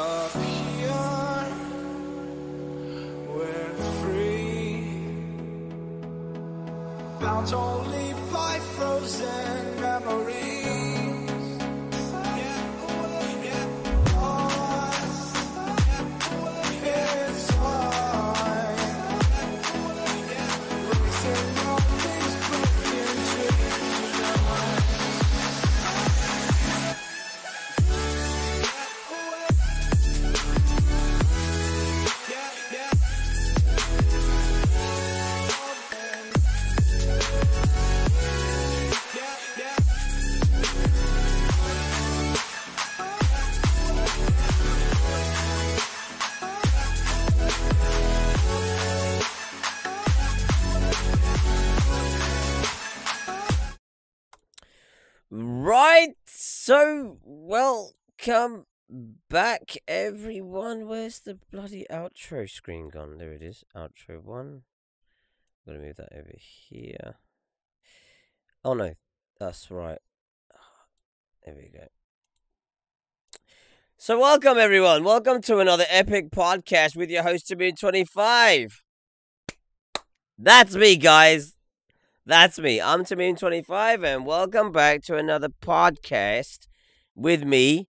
Up here, we're free, bound only by frozen memories. Get away, get lost, it's fine. Racing all these broken dreams tonight. Right, so welcome back, everyone. Where's the bloody outro screen gone? There it is, outro 1. I'm gonna move that over here. Oh no, that's right. There we go. So welcome, everyone. Welcome to another epic podcast with your host, Tamoon25. That's me, guys. That's me. I'm Tamoon25, and welcome back to another podcast with me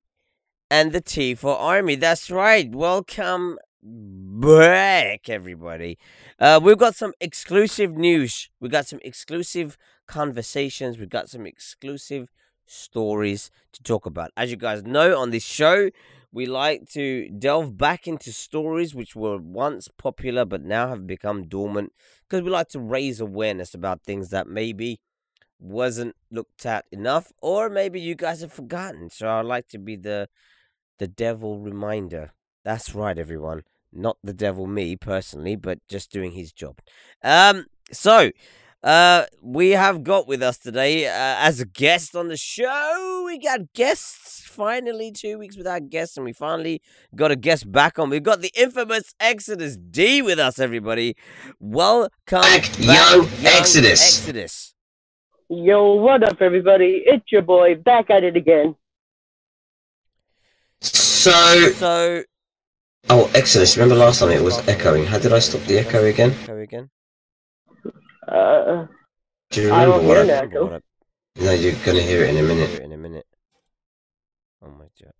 and the T4 Army. That's right. Welcome back, everybody. We've got some exclusive news. We got some exclusive conversations. We've got some exclusive stories to talk about. As you guys know, on this show, we like to delve back into stories which were once popular but now have become dormant, because we like to raise awareness about things that maybe wasn't looked at enough, or maybe you guys have forgotten. So I like to be the devil reminder. That's right, everyone. Not the devil me personally, but just doing his job. We have got with us today as a guest on the show. We got guests. Finally, 2 weeks without guests, and we finally got a guest back on. We've got the infamous Exodus D with us, everybody. Welcome back, young Exodus. Yo, what up, everybody? It's your boy, back at it again. So... Oh, Exodus, remember last time it was echoing? How did I stop the echo again? Do you remember what I... Echo. No, you're gonna hear it in a minute. Oh my god.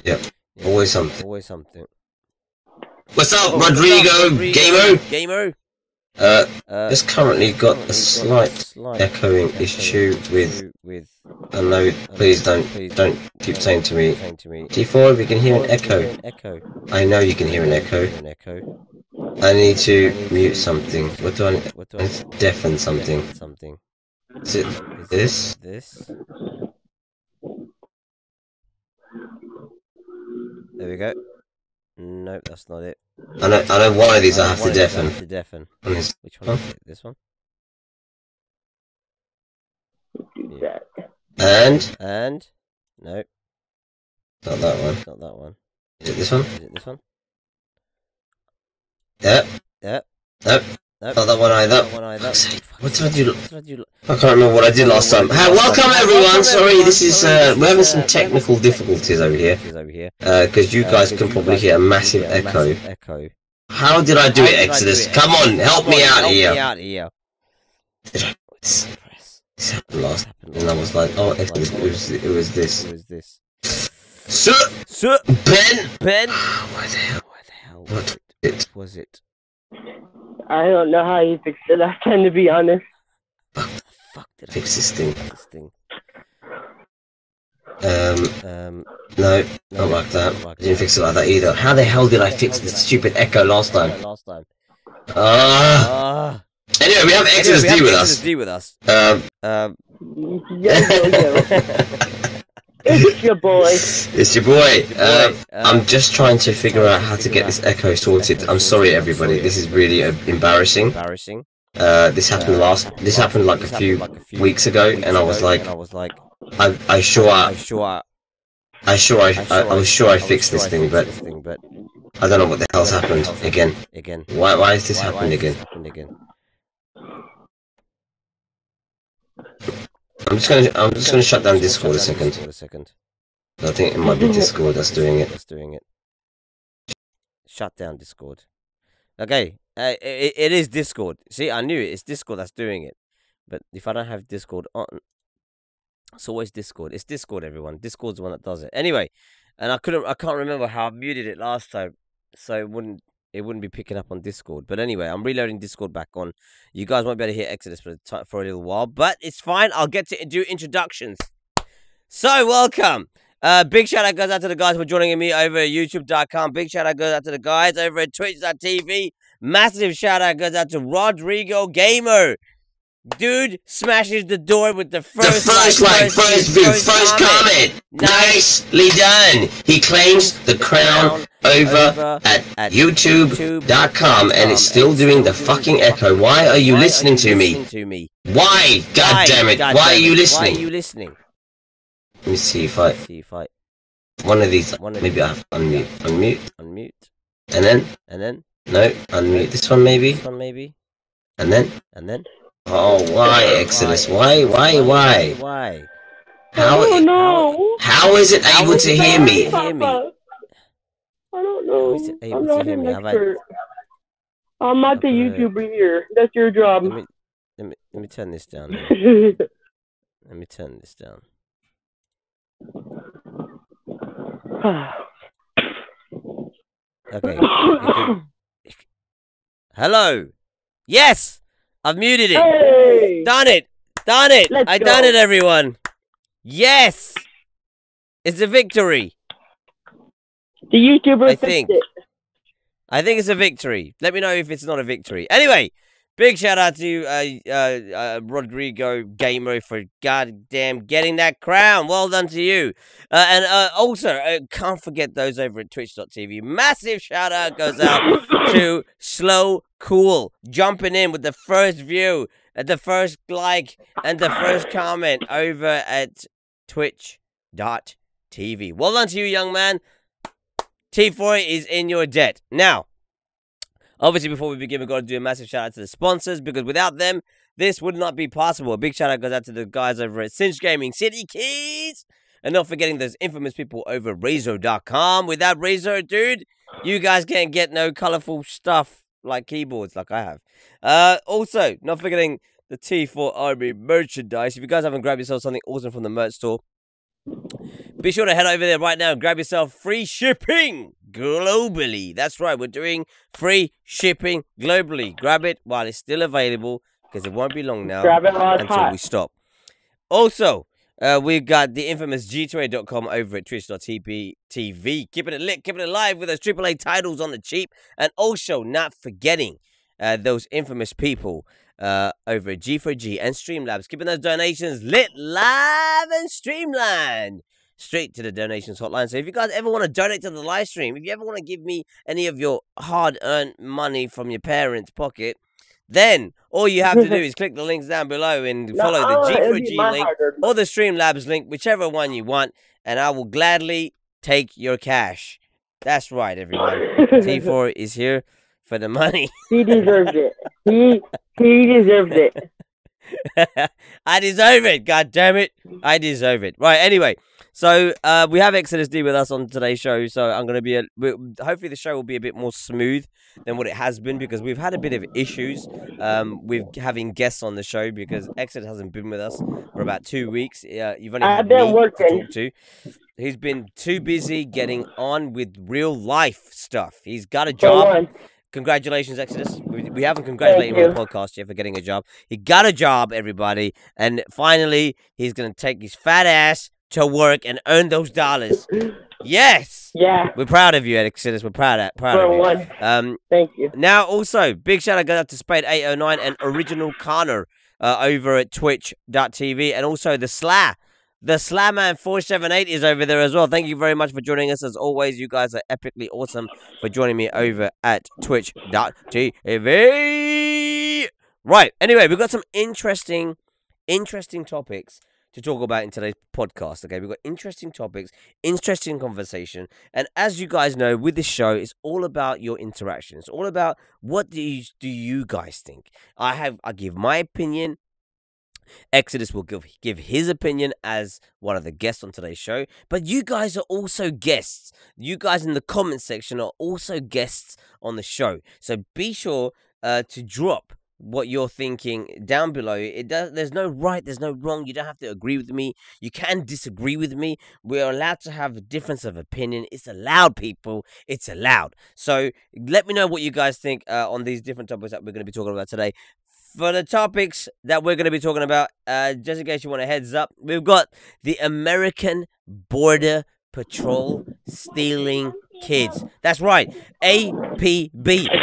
Yep. Always something. What's up, What's Rodrigo? up, Gamer? It's currently got a slight echoing issue with... no, please don't keep saying to me, T4, we can hear an echo. I know you can hear an echo. I need to mute something. What do I need? I need to deafen something. Is it this? There we go. Nope, that's not it. I know one of these I have to deafen. Which one is it? This one? Yeah. And? Nope. Not that one. Not that one. Is it this one? Is it this one? Yep. Yep. Nope. Nope. Not that one either. What did I do? I can't remember what I did last time. Hey, welcome everyone! Sorry, this is, we're having some technical difficulties over here. Because you guys can probably hear a massive echo. How did I do it, Exodus? Come on, help me out here. This happened last, and I was like, oh, Exodus, it was this. Sir! Ben! Why the hell? What was it? I don't know how you fixed it last time, to be honest. Fuck did I fix this thing? thing? No, not like that. I didn't fix it like that either. How the hell did I fix the stupid echo last time? Anyway, we have Exodus D with us. It's your boy. It's your boy. I'm just trying to figure out how to get this echo sorted. I'm sorry, everybody. This is really embarrassing. This happened like a few weeks ago, and I was like, I was sure I fixed this thing, but I don't know what the hell's happened again. Why has this happened again? I'm just gonna shut down Discord a second. I think it might be Discord that's doing it. Shut down Discord. Okay, it is Discord. See, I knew it. It's Discord that's doing it. But if I don't have Discord on, it's always Discord. It's Discord, everyone. Discord's the one that does it. Anyway, and I can't remember how I muted it last time, so it wouldn't be picking up on Discord. But anyway, I'm reloading Discord back on. You guys won't be able to hear Exodus for a little while, but it's fine. I'll get to do introductions. So, welcome. Big shout out goes out to the guys for joining me over at YouTube.com. Big shout out goes out to the guys over at Twitch.tv. Massive shout out goes out to Rodrigo Gamer. Dude smashes the door with the first comment. Nicely done. He claims the crown over at YouTube.com and it's still doing the fucking echo. Why are you listening to me? Why? God damn it. Why are you listening? Let me see if I... One of these... Maybe I have to unmute. And then? No, unmute this one maybe. And then? Oh, why, Exodus? Why? How is it able to hear me? I don't know. How is it able to hear me? I'm not the YouTuber here. That's your job. Let me turn this down. Let me turn this down. Okay. Hello. Yes, I've muted it. Hey! Done it. I done it, everyone. Yes, it's a victory. The YouTuber I think it's a victory. Let me know if it's not a victory. Anyway, big shout out to Rodrigo Gamer for goddamn getting that crown. Well done to you. And also, can't forget those over at Twitch.tv. Massive shout out goes out to Slow Cool, jumping in with the first view, the first like, and the first comment over at Twitch.tv. Well done to you, young man. T4 is in your debt. Now, obviously, before we begin, we've got to do a massive shout out to the sponsors, because without them, this would not be possible. A big shout out goes out to the guys over at Cinch Gaming City Keys. And not forgetting those infamous people over at Razer.com. Without Razer, dude, you guys can't get no colorful stuff like keyboards like I have. Also, not forgetting the T4 Army merchandise. If you guys haven't grabbed yourself something awesome from the merch store, be sure to head over there right now and grab yourself free shipping globally. That's right, we're doing free shipping globally. Grab it while it's still available, because it won't be long now until we stop. Also, we've got the infamous G2A.com over at Twitch.tv. Keeping it lit, keeping it live with those AAA titles on the cheap. And also, not forgetting those infamous people over at G4G and Streamlabs, keeping those donations lit, live, and streamlined straight to the donations hotline. So if you guys ever want to donate to the live stream, if you ever want to give me any of your hard-earned money from your parents' pocket, then all you have to do is click the links down below and follow the G4G link or the Streamlabs link, whichever one you want, and I will gladly take your cash. That's right, everyone. T4 is here for the money. He deserves it. He deserves it. I deserve it. God damn it. I deserve it. Right, anyway. So, we have Exodus D with us on today's show, so I'm going to be, hopefully the show will be a bit more smooth than what it has been, because we've had a bit of issues with having guests on the show, because Exodus hasn't been with us for about 2 weeks. You've only had me to talk to. He's been too busy getting on with real life stuff. He's got a job. Congratulations, Exodus. We haven't congratulated him on the podcast yet for getting a job. He got a job, everybody, and finally he's going to take his fat ass to work and earn those dollars. Yes. Yeah. We're proud of you, Exodus. We're proud of you. Thank you. Now, also, big shout out goes out to Spade809 and Original Connor over at Twitch.tv, and also the Sla. The Slamman478 is over there as well. Thank you very much for joining us. As always, you guys are epically awesome for joining me over at Twitch.tv. Right. Anyway, we've got some interesting topics to talk about in today's podcast. Okay, we've got interesting topics, interesting conversation, and as you guys know, with this show, it's all about your interaction. It's all about what do you guys think. I give my opinion, Exodus will give his opinion as one of the guests on today's show. But you guys are also guests. You guys in the comment section are also guests on the show. So be sure to drop what you're thinking down below. There's no right, there's no wrong. You don't have to agree with me. You can disagree with me. We're allowed to have a difference of opinion. It's allowed, people. It's allowed. So let me know what you guys think on these different topics that we're going to be talking about today. For the topics that we're going to be talking about, just in case you want a heads up, we've got the American Border Patrol stealing kids. That's right, APB.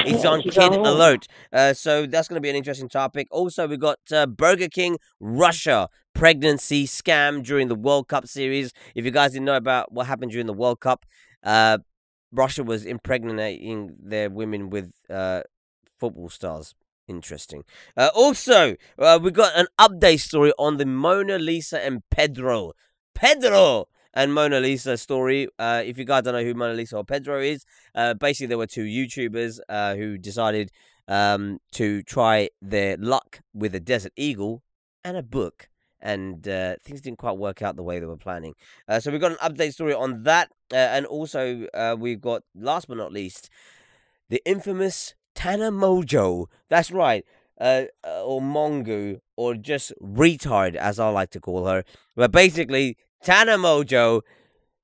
It's on Kid Alert. So that's going to be an interesting topic. Also, we've got Burger King Russia pregnancy scam during the World Cup series. If you guys didn't know about what happened during the World Cup, Russia was impregnating their women with football stars. Interesting. Also, we got an update story on the Mona Lisa and Pedro and Mona Lisa story. If you guys don't know who Mona Lisa or Pedro is, basically there were two YouTubers who decided to try their luck with a desert eagle and a book, and things didn't quite work out the way they were planning. So we've got an update story on that, and also we've got, last but not least, the infamous Tana Mojo, that's right, or Mongo, or just retard, as I like to call her. But basically, Tana Mojo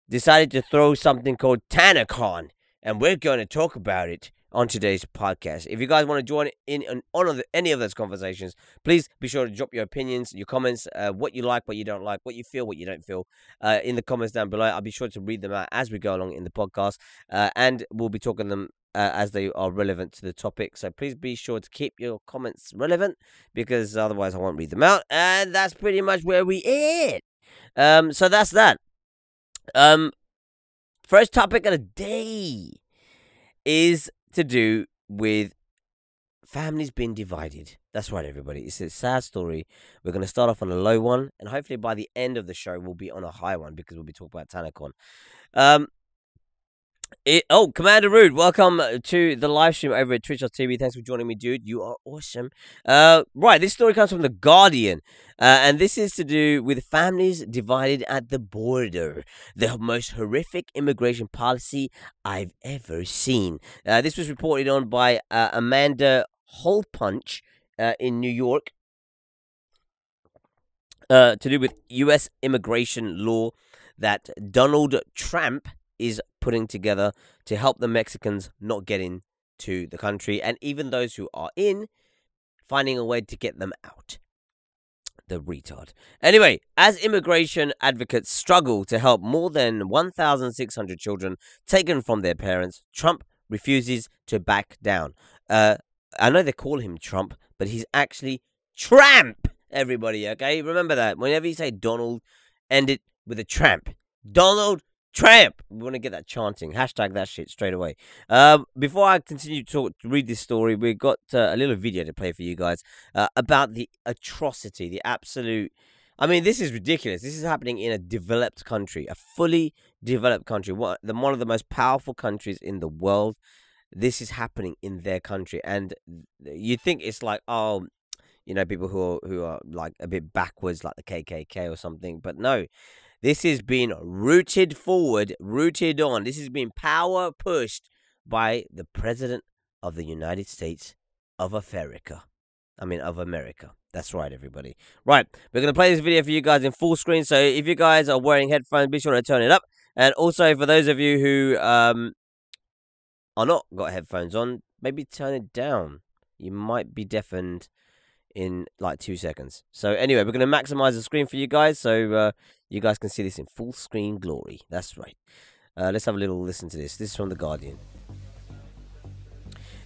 decided to throw something called TanaCon, and we're going to talk about it on today's podcast. If you guys want to join in on any of those conversations, please be sure to drop your opinions, your comments, what you like, what you don't like, what you feel, what you don't feel, in the comments down below. I'll be sure to read them out as we go along in the podcast, and we'll be talking them as they are relevant to the topic. So please be sure to keep your comments relevant, because otherwise I won't read them out. And that's pretty much where we end. So that's that. First topic of the day is to do with families being divided. That's right, everybody. It's a sad story. We're going to start off on a low one, and hopefully by the end of the show we'll be on a high one, because we'll be talking about TanaCon. Commander Rude, welcome to the live stream over at Twitch.tv. Thanks for joining me, dude. You are awesome. Right, this story comes from The Guardian, and this is to do with families divided at the border. The most horrific immigration policy I've ever seen. This was reported on by Amanda Holpunch in New York, to do with U.S. immigration law that Donald Trump is putting together to help the Mexicans not get into the country, and even those who are in, finding a way to get them out. The retard. Anyway, as immigration advocates struggle to help more than 1,600 children taken from their parents, Trump refuses to back down. I know they call him Trump, but he's actually Tramp, everybody, okay? Remember that. Whenever you say Donald, end it with a tramp. Donald Tramp. We want to get that chanting. Hashtag that shit straight away. Before I continue to read this story, we've got a little video to play for you guys about the atrocity, the absolute... I mean, this is ridiculous. This is happening in a developed country, a fully developed country, one of the most powerful countries in the world. This is happening in their country, and you think it's like, oh, you know, people who are like a bit backwards, like the KKK or something, but no. This has been rooted forward, rooted on. This has been power pushed by the President of the United States of America. Of America. That's right, everybody. Right, we're going to play this video for you guys in full screen. So if you guys are wearing headphones, be sure to turn it up. And also for those of you who are not got headphones on, maybe turn it down. You might be deafened in like 2 seconds. So anyway, we're going to maximize the screen for you guys, so you guys can see this in full screen glory. That's right. Let's have a little listen to this. This is from The Guardian.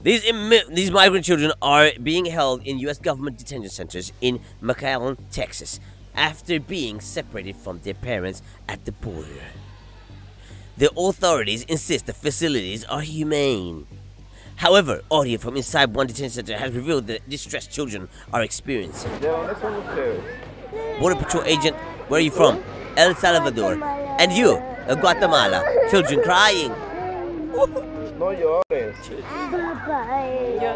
These migrant children are being held in U.S. government detention centers in McAllen, Texas, after being separated from their parents at the border. The authorities insist the facilities are humane. However, audio from inside one detention center has revealed that distressed children are experiencing. Border Patrol agent, where are you from? El Salvador. And you, Guatemala. Children crying.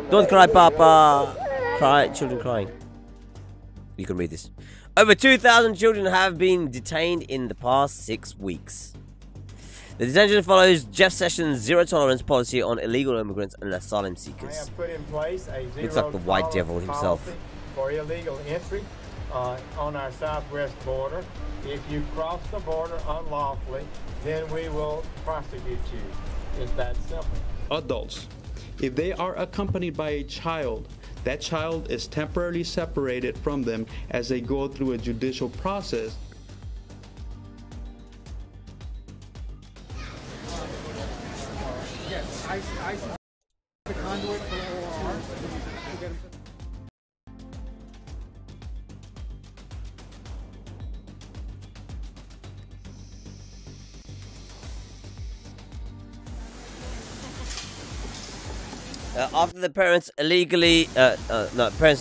Don't cry, Papa. Children crying. You can read this. Over 2,000 children have been detained in the past 6 weeks. The detention follows Jeff Sessions' zero-tolerance policy on illegal immigrants and asylum seekers. I have put in place a Looks like the white devil himself. policy for illegal entry on our southwest border. If you cross the border unlawfully, then we will prosecute you. It's that simple. Adults, if they are accompanied by a child, that child is temporarily separated from them as they go through a judicial process. The conduit for OR. After the parents'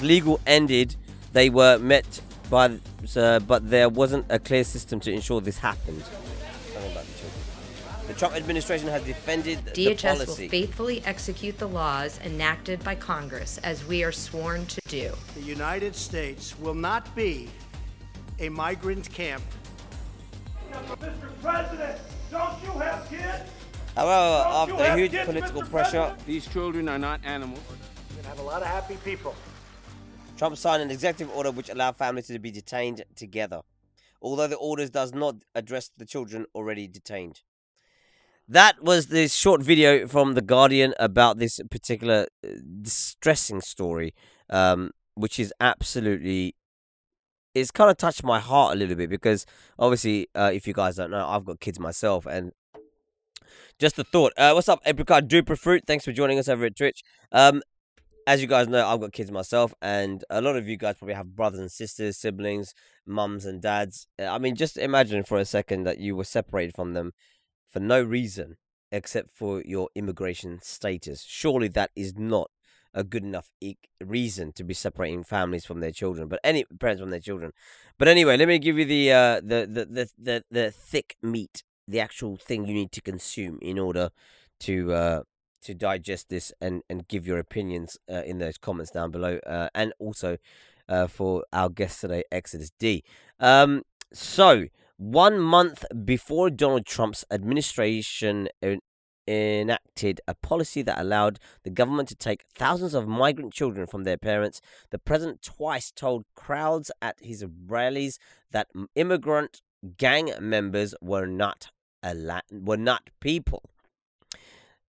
legal ended, they were met by, but there wasn't a clear system to ensure this happened. The Trump administration has defended the DHS policy. will faithfully execute the laws enacted by Congress, as we are sworn to do. The United States will not be a migrant camp. Mr. President, don't you have kids? However, after huge political pressure, These children are not animals. We're going to have a lot of happy people. Trump signed an executive order which allowed families to be detained together, although the order does not address the children already detained. That was this short video from The Guardian about this particular distressing story, which is absolutely... It's kind of touched my heart a little bit because, obviously, if you guys don't know, I've got kids myself, and just a thought. What's up, Apricot Duper Fruit? Thanks for joining us over at Twitch. As you guys know, I've got kids myself, and a lot of you guys probably have brothers and sisters, siblings, mums and dads. I mean, just imagine for a second that you were separated from them for no reason except for your immigration status. Surely that is not a good enough reason to be separating families from their children, but any parents from their children. But anyway, let me give you the thick meat, the actual thing you need to consume in order to digest this and give your opinions in those comments down below, and also for our guest today, Exodus D. So 1 month before Donald Trump's administration enacted a policy that allowed the government to take thousands of migrant children from their parents, the president twice told crowds at his rallies that immigrant gang members were not people,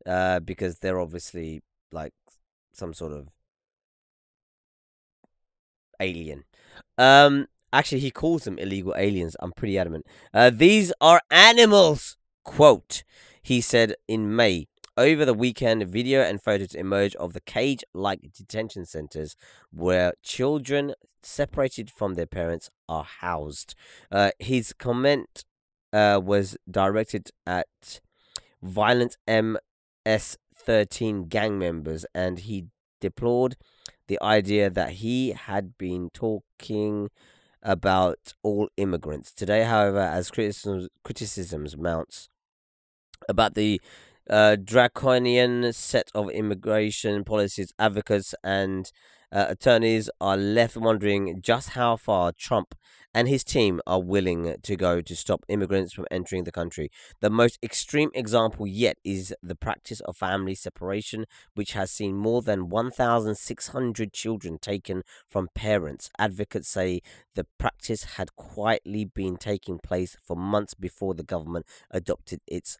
because they're obviously like some sort of alien. Actually, he calls them illegal aliens. I'm pretty adamant. These are animals, quote, he said in May. Over the weekend, video and photos emerged of the cage-like detention centers where children separated from their parents are housed. His comment was directed at violent MS-13 gang members, and he deplored the idea that he had been talking about all immigrants. Today, however, as criticisms mounts about the draconian set of immigration policies, advocates and attorneys are left wondering just how far Trump and his team are willing to go to stop immigrants from entering the country. The most extreme example yet is the practice of family separation, which has seen more than 1,600 children taken from parents. Advocates say the practice had quietly been taking place for months before the government adopted it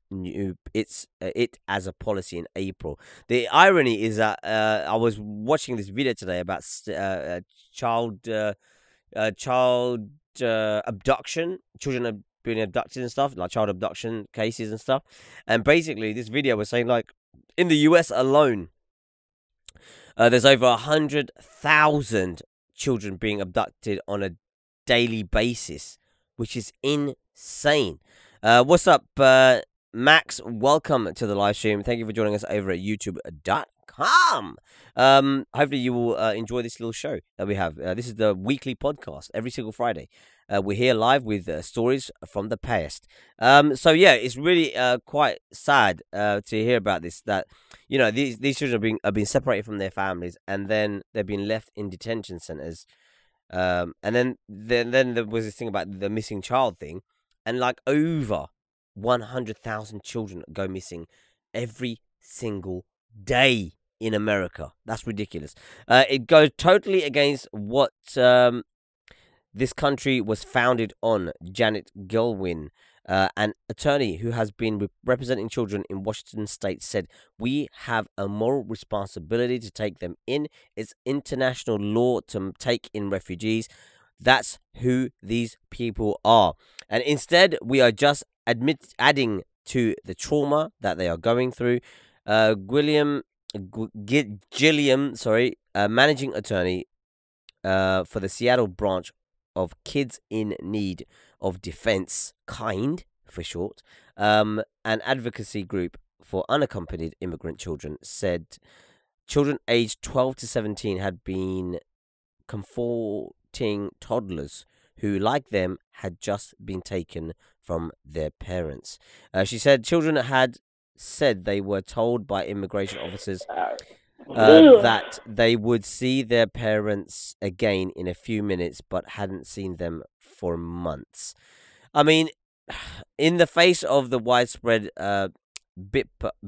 as a policy in April. The irony is that I was watching this video today about child abduction, children being abducted and stuff, like child abduction cases and stuff. And basically, this video was saying, like, in the US alone, there's over 100,000 children being abducted on a daily basis, which is insane. What's up, Max? Welcome to the live stream. Thank you for joining us over at youtube.com. Hopefully you will enjoy this little show that we have. This is the weekly podcast every single Friday. We're here live with stories from the past. So yeah, it's really quite sad to hear about this, that, you know, these children are being separated from their families, and then they're being left in detention centers And then there was this thing about the missing child thing, and like over 100,000 children go missing every single day in America. That's ridiculous. It goes totally against what this country was founded on. Janet Gelwin, an attorney who has been representing children in Washington state, said, "We have a moral responsibility to take them in. It's international law to take in refugees. That's who these people are. And instead, we are just adding to the trauma that they are going through." Gilliam, managing attorney for the Seattle branch of Kids in Need of Defense, KIND for short, an advocacy group for unaccompanied immigrant children, said children aged 12 to 17 had been comforting toddlers who, like them, had just been taken from their parents. She said children had said they were told by immigration officers that they would see their parents again in a few minutes, but hadn't seen them for months. I mean, in the face of the widespread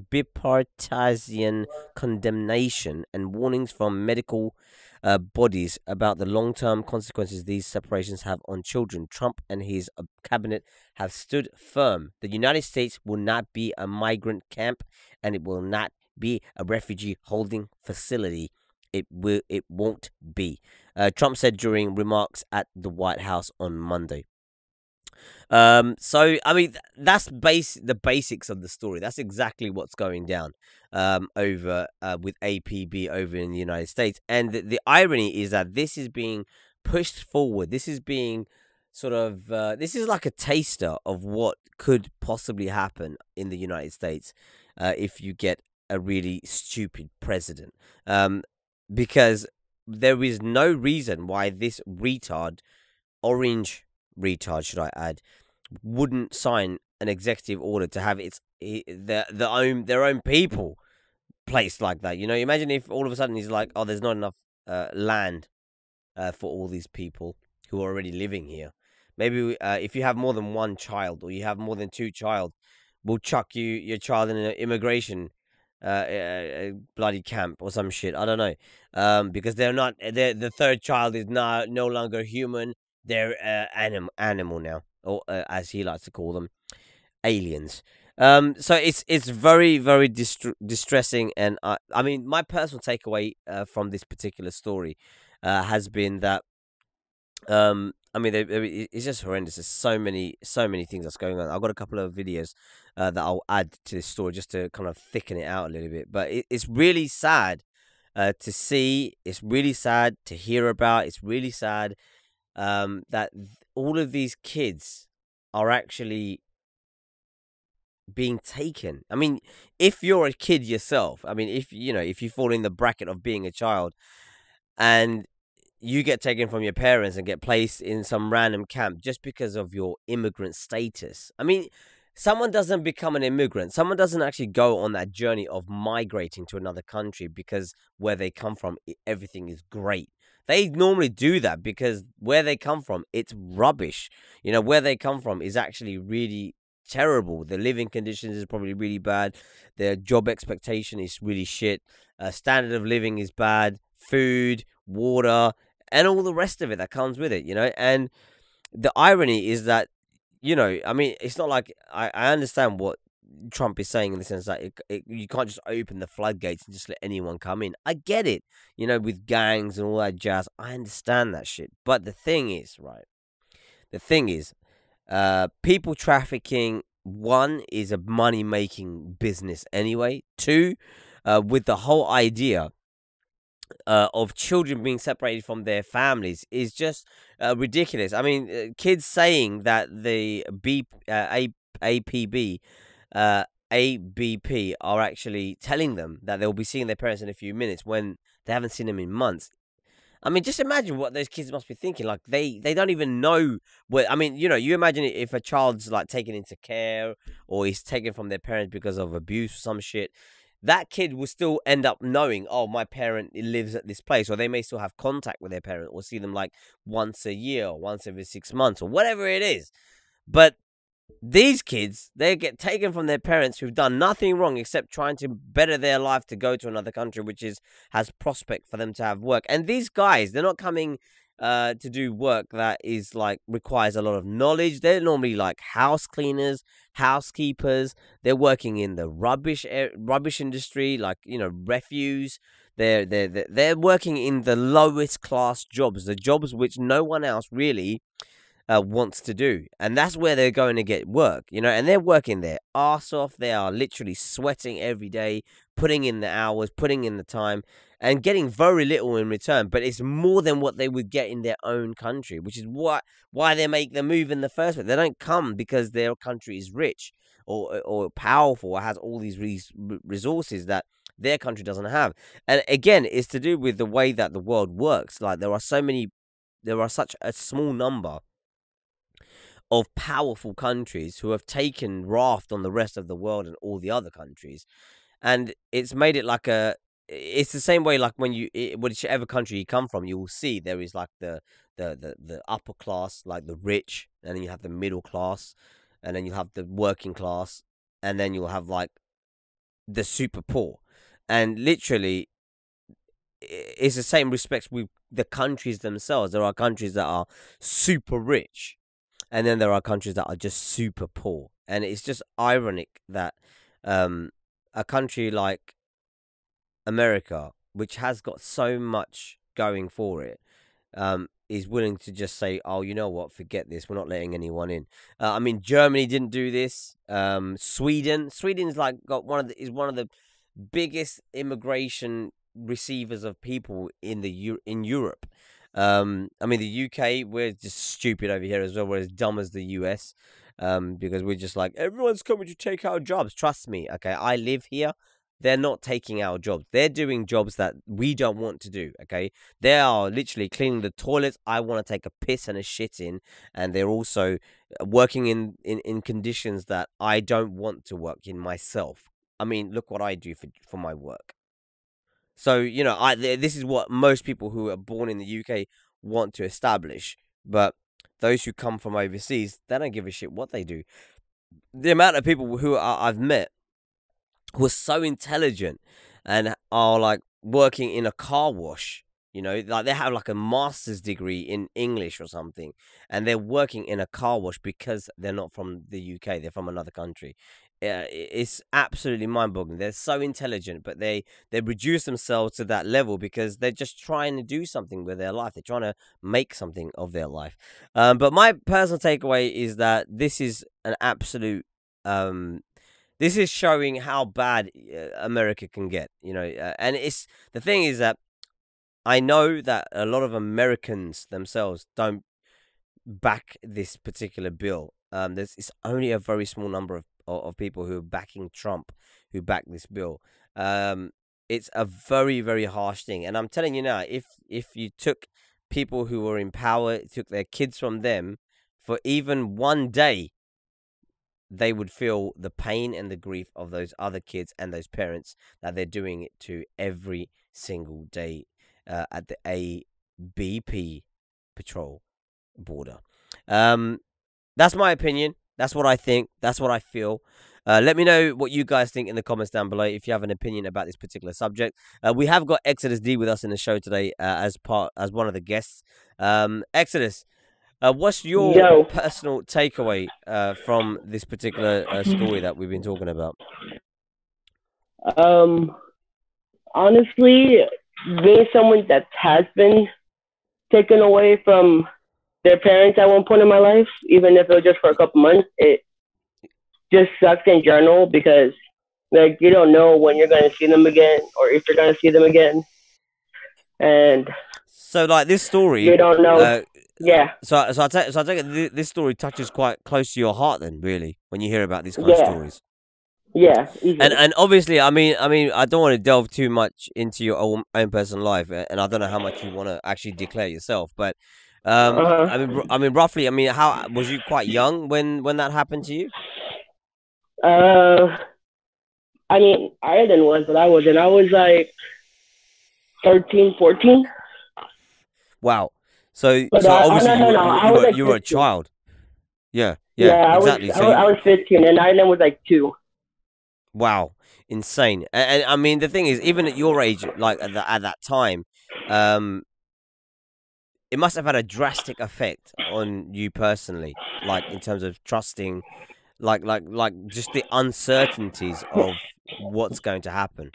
bipartisan condemnation and warnings from medical bodies about the long-term consequences these separations have on children, Trump and his cabinet have stood firm. The United States will not be a migrant camp, and it will not be a refugee holding facility. It won't be. Trump said during remarks at the White House on Monday. So I mean, that's the basics of the story. That's exactly what's going down over with APB over in the United States. And the irony is that this is being pushed forward. This is being sort of this is like a taster of what could possibly happen in the United States if you get a really stupid president. Because there is no reason why this orange retard, should I add, wouldn't sign an executive order to have their own people placed like that. You know, imagine if all of a sudden he's like, oh, there's not enough land for all these people who are already living here. Maybe if you have more than one child or you have more than two child, we'll chuck your child in an immigration bloody camp or some shit. I don't know. Because the third child is no longer human. They're animal now, or as he likes to call them, aliens. So it's very, very distressing, and I mean, my personal takeaway from this particular story has been that I mean, it's just horrendous. There's so many things that's going on. I've got a couple of videos that I'll add to this story just to kind of thicken it out a little bit. But it's really sad to see. It's really sad to hear about. It's really sad that all of these kids are actually being taken. I mean, if you're a kid yourself, I mean, if you fall in the bracket of being a child and you get taken from your parents and get placed in some random camp just because of your immigrant status. I mean, someone doesn't become an immigrant. Someone doesn't actually go on that journey of migrating to another country because where they come from, everything is great. They normally do that because where they come from, it's rubbish. You know, where they come from is actually really terrible. The living conditions is probably really bad. Their job expectation is really shit. Standard of living is bad. Food, water, and all the rest of it that comes with it, you know. And the irony is that, you know, I mean, it's not like I understand what Trump is saying in the sense that you can't just open the floodgates and just let anyone come in. I get it, you know, with gangs and all that jazz. I understand that shit. But the thing is, right? The thing is, people trafficking, one, is a money-making business anyway. Two, with the whole idea of children being separated from their families is just ridiculous. I mean, kids saying that the APB, ABP are actually telling them that they'll be seeing their parents in a few minutes when they haven't seen them in months. I mean, just imagine what those kids must be thinking. Like, they don't even know what... I mean, you know, you imagine if a child's, like, taken into care or is taken from their parents because of abuse or some shit. that kid will still end up knowing, oh, my parent lives at this place, or they may still have contact with their parent or see them like once a year or once every 6 months or whatever it is. But these kids, they get taken from their parents who've done nothing wrong except trying to better their life to go to another country, which has prospect for them to have work. And these guys, they're not coming to do work that is like requires a lot of knowledge. They're normally like house cleaners, housekeepers. They're working in the rubbish industry, like, you know, refuse. They're working in the lowest class jobs, the jobs which no one else really wants to do, and that's where they're going to get work, you know. And they're working their arse off. They are literally sweating every day, putting in the hours, putting in the time, and getting very little in return. But it's more than what they would get in their own country, which is why they make the move in the first place. They don't come because their country is rich or powerful or has all these resources that their country doesn't have. And again, it's to do with the way that the world works. Like, there are such a small number of powerful countries who have taken raft on the rest of the world and all the other countries, and it's made it like it's the same way, like whichever country you come from, you will see there is like the upper class, like the rich, and then you have the middle class, and then you have the working class, and then you'll have like the super poor. And literally it's the same respects with the countries themselves. There are countries that are super rich, and then there are countries that are just super poor. And it's just ironic that a country like America, which has got so much going for it, is willing to just say, oh, you know what, forget this, we're not letting anyone in. I mean, Germany didn't do this. Sweden's like is one of the biggest immigration receivers of people in Europe. I mean, the UK, we're just stupid over here as well. We're as dumb as the US, because we're just like, everyone's coming to take our jobs. Trust me, okay? I live here. They're not taking our jobs. They're doing jobs that we don't want to do, okay? They are literally cleaning the toilets I want to take a piss and a shit in, and they're also working in conditions that I don't want to work in myself. I mean, look what I do for my work. So, you know, this is what most people who are born in the UK want to establish. But those who come from overseas, they don't give a shit what they do. The amount of people who I've met who are so intelligent and are like working in a car wash, you know, like they have like a master's degree in English or something, and they're working in a car wash because they're not from the UK, they're from another country. It's absolutely mind-boggling. They're so intelligent, but they reduce themselves to that level because they're just trying to do something with their life. They're trying to make something of their life. But my personal takeaway is that this is an absolute this is showing how bad America can get, you know. And it's the thing is that I know that a lot of Americans themselves don't back this particular bill. It's only a very small number of people who are backing Trump who back this bill. It's a very, very harsh thing. And I'm telling you now, if you took people who were in power, took their kids from them for even one day, they would feel the pain and the grief of those other kids and those parents that they're doing it to every single day at the ABP patrol border. That's my opinion. That's what I think. That's what I feel. Let me know what you guys think in the comments down below if you have an opinion about this particular subject. We have got Exodus D with us in the show today as one of the guests. Exodus, what's your personal takeaway from this particular story that we've been talking about? Honestly, being someone that has been taken away from their parents at one point in my life, even if it was just for a couple months, it just sucks in general because, like, you don't know when you're going to see them again or if you're going to see them again. And so, like, this story, you don't know. Yeah. So I take it this story touches quite close to your heart, then, really, when you hear about these kind of stories. Yeah. Easily. And obviously, I mean, I don't want to delve too much into your own personal life, and I don't know how much you want to actually declare yourself, but I mean, roughly, how was you quite young when that happened to you? I mean, Ireland was, but I wasn't. I was like 13, 14. Wow. So But obviously no, I was like you were a 15. child. Yeah, Yeah, exactly. So I was 15, and Ireland was like 2. wow, insane. And I mean, the thing is, even at your age, like at that time, it must have had a drastic effect on you personally, like in terms of trusting, like just the uncertainties of what's going to happen.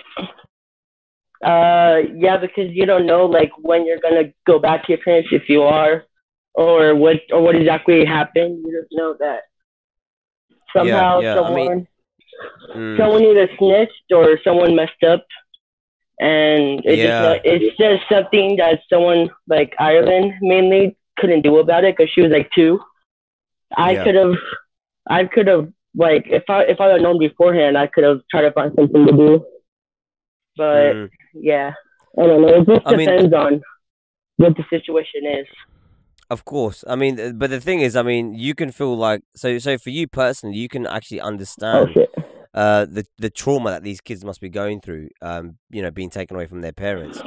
Yeah, because you don't know like when you're gonna go back to your parents if you are, or what exactly happened. You just know that somehow Yeah. I mean, someone either snitched or someone messed up, and it's just something that someone like Ireland mainly couldn't do about it because she was like 2. I could have like if I had known beforehand, I could have tried to find something to do. But yeah, I don't know. It just depends on what the situation is. Of course. I mean, but the thing is, I mean, you can feel like so for you personally, you can actually understand the trauma that these kids must be going through. You know, being taken away from their parents.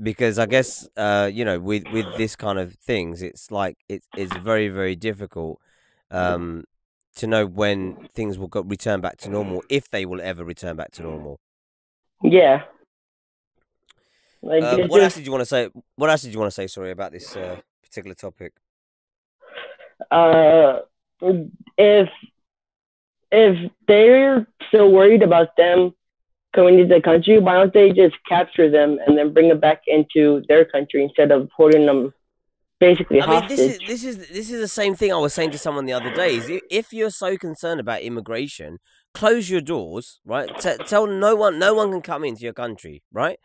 Because I guess you know, with this kind of things, it's like it's very, very difficult to know when things will return back to normal, if they will ever return back to normal. Yeah. Like what else did you want to say? What else did you want to say? Sorry about this particular topic. If they're so worried about them coming into the country, why don't they just capture them and then bring them back into their country instead of holding them basically hostage? I mean, this is the same thing I was saying to someone the other day. Is if you're so concerned about immigration, close your doors, right? Tell no one can come into your country, right?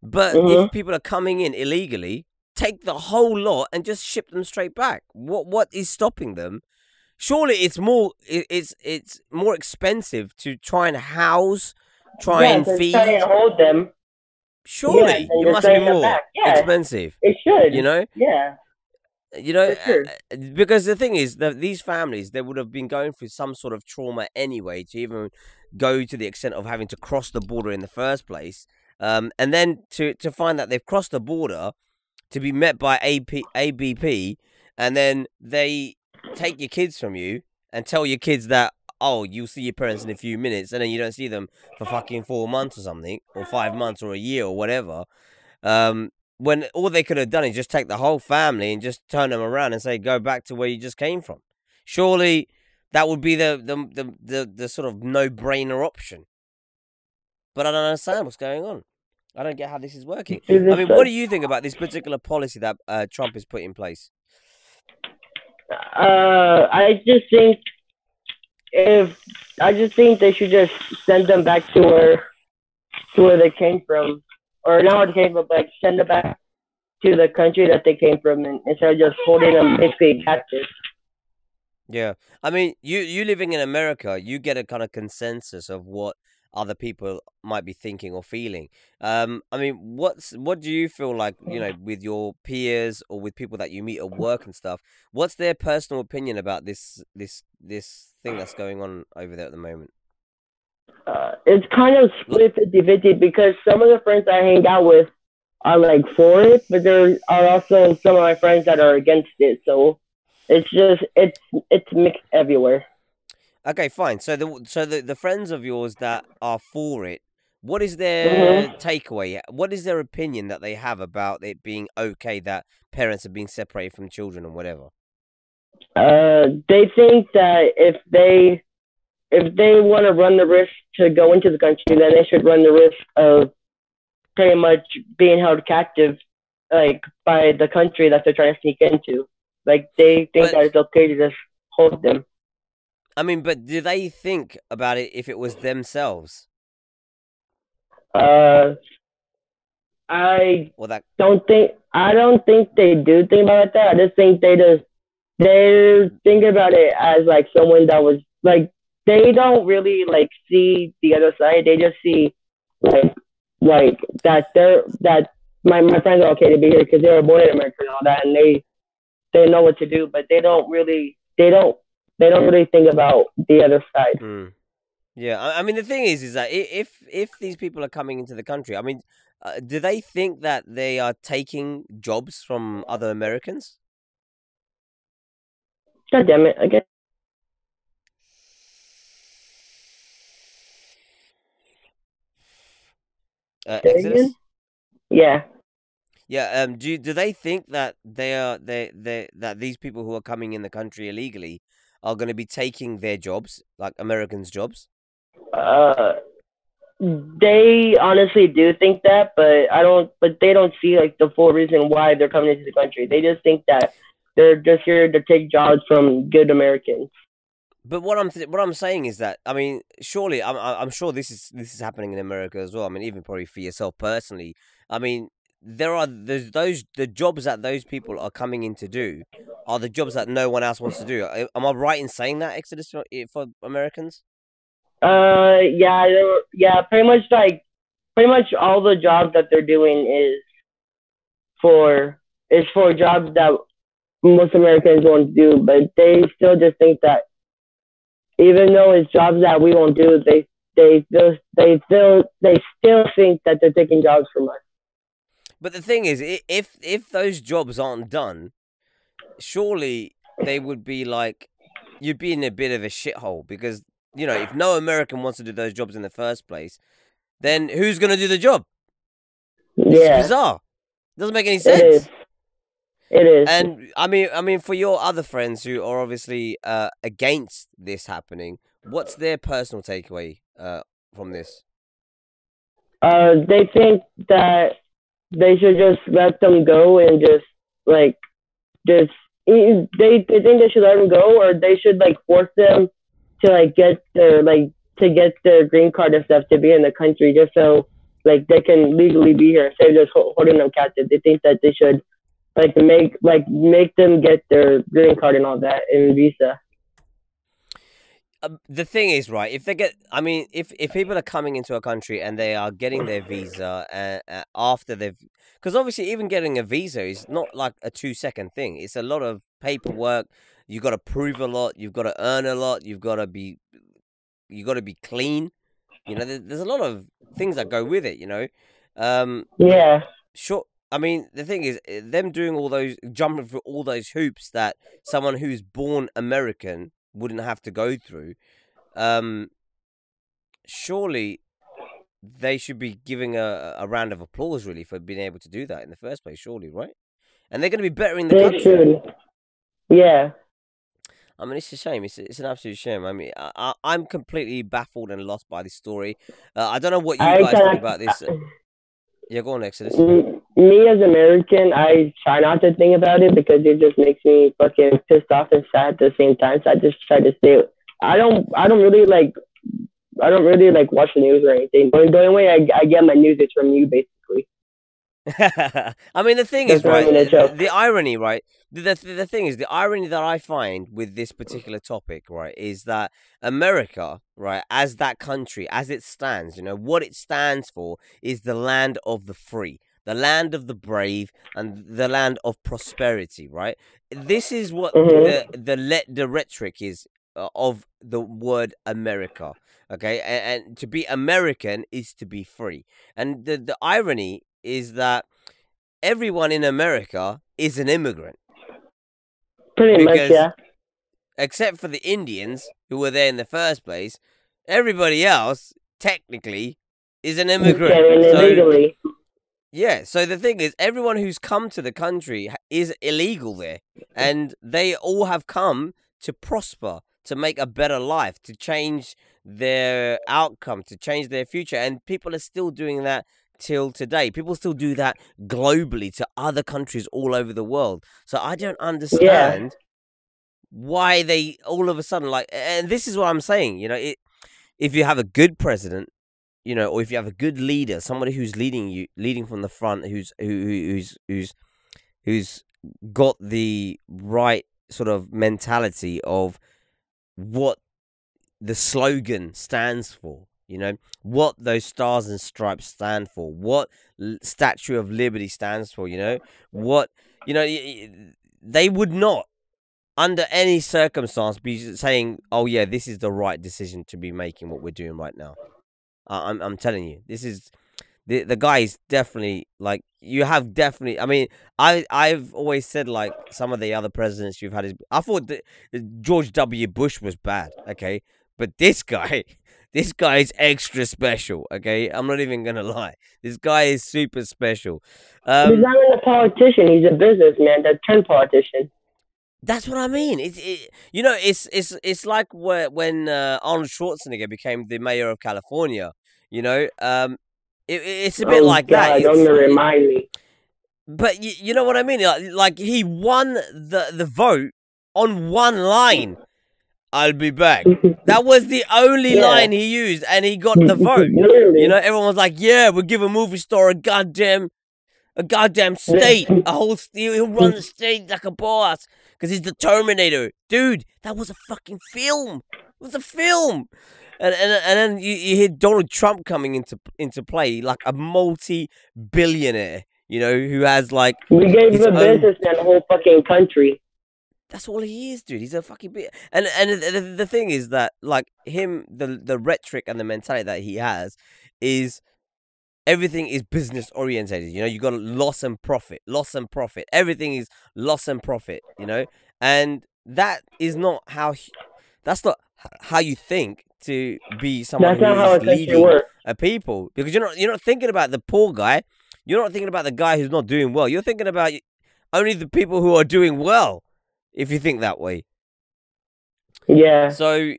But if people are coming in illegally, take the whole lot and just ship them straight back. What is stopping them? Surely it's more expensive to try and house, and feed, try and hold them. Surely it must be more expensive. It should. You know? Yeah. You know, because the thing is that these families, they would have been going through some sort of trauma anyway to even go to the extent of having to cross the border in the first place. And then to find that they've crossed the border, to be met by ABP, and then they take your kids from you and tell your kids that, oh, you'll see your parents in a few minutes, and then you don't see them for fucking 4 months or something, or 5 months or a year or whatever. When all they could have done is just take the whole family and just turn them around and say, go back to where you just came from. Surely that would be the sort of no-brainer option. But I don't understand what's going on. I don't get how this is working. I mean, what do you think about this particular policy that Trump has put in place? I just think they should just send them back to where they came from, or not where they came from, but send them back to the country that they came from, and instead of just holding them basically captive. Yeah, I mean, you living in America, you get a kind of consensus of what other people might be thinking or feeling. I mean, what do you feel like, you know, with your peers or with people that you meet at work and stuff? What's their personal opinion about this thing that's going on over there at the moment? It's kind of split 50-50 because some of the friends I hang out with are like for it, but there are also some of my friends that are against it. So it's mixed everywhere. Okay, fine. So the friends of yours that are for it, what is their takeaway? What is their opinion that they have about it being okay that parents are being separated from children and whatever? They think that if they want to run the risk to go into the country, then they should run the risk of pretty much being held captive, like by the country that they're trying to sneak into. Like they think that it's okay to just hold them. I mean, but do they think about it if it was themselves? I don't think they do think about that. I just think they think about it as like someone that was like, they don't really like see the other side. They just see like that my friends are okay to be here because they were born in America and all that, and they know what to do, but they don't really think about the other side. Yeah, I mean the thing is that if these people are coming into the country, I mean, do they think that they are taking jobs from other Americans? God damn it! I guess. Say again? Exodus? Yeah. Yeah. Do they think that that these people who are coming in the country illegally are going to be taking their jobs, like Americans' jobs? They honestly do think that, but I don't. But they don't see like the full reason why they're coming into the country. They just think that they're just here to take jobs from good Americans. But what I'm saying is that, I mean, surely I'm sure this is happening in America as well. I mean, even probably for yourself personally. I mean, there's the jobs that those people are coming in to do are the jobs that no one else wants to do. Am I right in saying that, Exodus, for Americans? Yeah, yeah. Pretty much all the jobs that they're doing for for jobs that most Americans won't do, but they still just think that even though it's jobs that we won't do, they still think that they're taking jobs from us. But the thing is, if those jobs aren't done, surely they would be like, you'd be in a bit of a shithole because, you know, if no American wants to do those jobs in the first place, then who's going to do the job? Yeah, it's bizarre. It doesn't make any it sense. is. It is. And I mean, for your other friends who are obviously against this happening, what's their personal takeaway from this? They think that they should just let them go and just like just they think they should let them go, or they should like force them to like get their green card and stuff to be in the country, just so like they can legally be here instead of just holding them captive. They think that they should make them get their green card and all that and visa. The thing is, right, if they get, I mean, if people are coming into a country and they are getting their visa after they've, because obviously even getting a visa is not like a 2-second thing. It's a lot of paperwork. You've got to prove a lot. You've got to earn a lot. You've got to be clean. You know, there's a lot of things that go with it, you know. Yeah. Sure. I mean, the thing is, them doing all those, jumping through all those hoops that someone who's born American wouldn't have to go through. Surely they should be giving a round of applause, really, for being able to do that in the first place. Surely, right? And they're going to be better in the country. Should. Yeah. I mean, it's a shame. It's an absolute shame. I mean, I'm completely baffled and lost by this story. I don't know what you guys think about this. Yeah, go on, Exodus. Me as American, I try not to think about it because it just makes me fucking pissed off and sad at the same time. So I just try to stay. I don't really like watch the news or anything. But the only way I get my news is from you, basically. I mean, the thing is, right, the irony, right, the thing is, the irony that I find with this particular topic, right, is that America, right, as that country, as it stands, you know, what it stands for is the land of the free, the land of the brave, and the land of prosperity, right? This is what the rhetoric is of the word America, okay? And to be American is to be free. And the irony is that everyone in America is an immigrant. Pretty much, yeah. Except for the Indians who were there in the first place, everybody else technically is an immigrant. Illegally. Yeah, so the thing is, everyone who's come to the country is illegal there, and they all have come to prosper, to make a better life, to change their outcome, to change their future, and people are still doing that till today. People still do that globally to other countries all over the world. So I don't understand why they all of a sudden, like, and this is what I'm saying, you know, if you have a good president, you know, or if you have a good leader, somebody who's leading from the front, who's got the right sort of mentality of what the slogan stands for, you know, what those stars and stripes stand for, what Statue of Liberty stands for, you know, what, you know, they would not under any circumstance, be saying, "Oh yeah, this is the right decision to be making. What we're doing right now." I'm telling you, this is the guy is definitely like you have definitely. I mean, I've always said like some of the other presidents you've had is. I thought that George W. Bush was bad. Okay, but this guy. This guy is extra special, okay? I'm not even gonna lie. This guy is super special. He's not even a politician. He's a businessman that turned politician. That's what I mean. It's like when Arnold Schwarzenegger became the mayor of California. It's a bit like that. Don't remind me. But you know what I mean? Like he won the vote on one line. I'll be back. That was the only line he used, and he got the vote. Everyone was like, "Yeah, we'll give a movie star a goddamn state, a whole state. He'll run the state like a boss because he's the Terminator, dude." That was a fucking film. It was a film, and then you hear Donald Trump coming into play, like a multi-billionaire, who has like we gave him a businessman the whole fucking country. That's all he is, dude. He's a fucking bit. And the thing is that, like, him, the rhetoric and the mentality that he has is everything is business orientated. You got loss and profit. Everything is loss and profit, and that is not how, that's not how you think to be someone who is leading a people. Because you're not thinking about the poor guy. You're not thinking about the guy who's not doing well. You're thinking about only the people who are doing well. If you think that way. Yeah. So,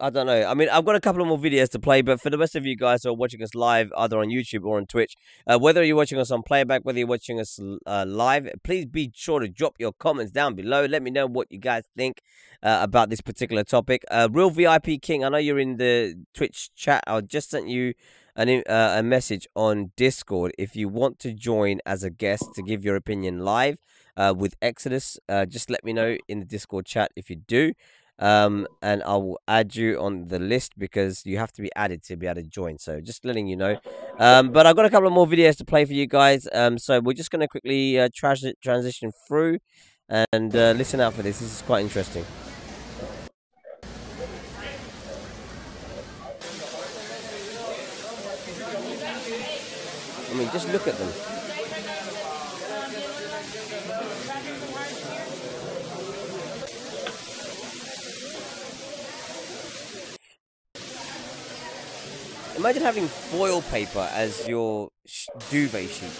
I don't know. I mean, I've got a couple of more videos to play, but for the rest of you guys who are watching us live, either on YouTube or on Twitch, whether you're watching us on playback, whether you're watching us live, please be sure to drop your comments down below. Let me know what you guys think about this particular topic. Real VIP King, I know you're in the Twitch chat. I just sent you a message on Discord. If you want to join as a guest to give your opinion live with Exodus, just let me know in the Discord chat if you do, and I will add you on the list because you have to be added to be able to join. So just letting you know. But I've got a couple of more videos to play for you guys. So we're just going to quickly transition through and listen out for this. This is quite interesting. I mean, just look at them. Imagine having foil paper as your duvet sheet,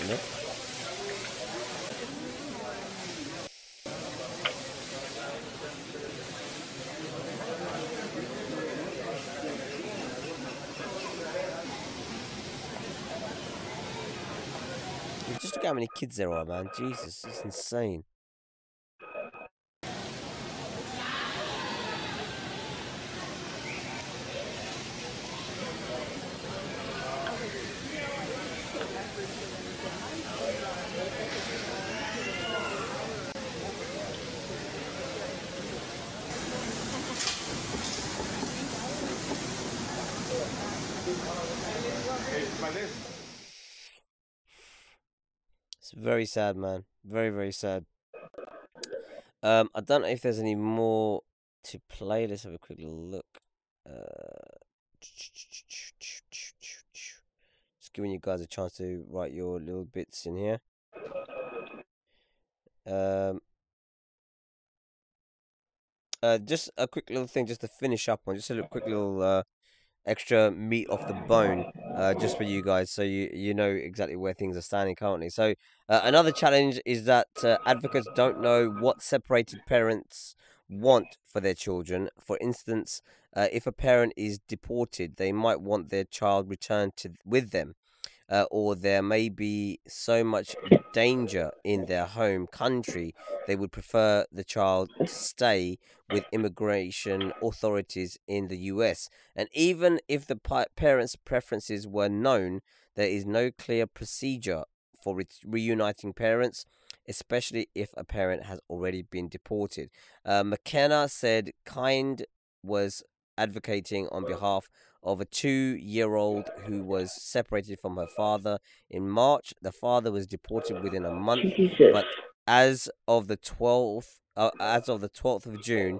Just look how many kids there are, man. Jesus, it's insane. It's very sad, man. Very, very sad. I don't know if there's any more to play. Let's have a quick little look. Just giving you guys a chance to write your little bits in here. Just a quick little thing just to finish up on. Just a little quick little extra meat off the bone just for you guys, so you know exactly where things are standing currently. So another challenge is that advocates don't know what separated parents want for their children. For instance, if a parent is deported, they might want their child returned with them, or there may be so much danger in their home country they would prefer the child to stay with immigration authorities in the US. And even if the parents' preferences were known, there is no clear procedure for reuniting parents, especially if a parent has already been deported. McKenna said Kind was advocating on behalf of a 2-year-old who was separated from her father in March. The father was deported within a month, but as of the 12th of June,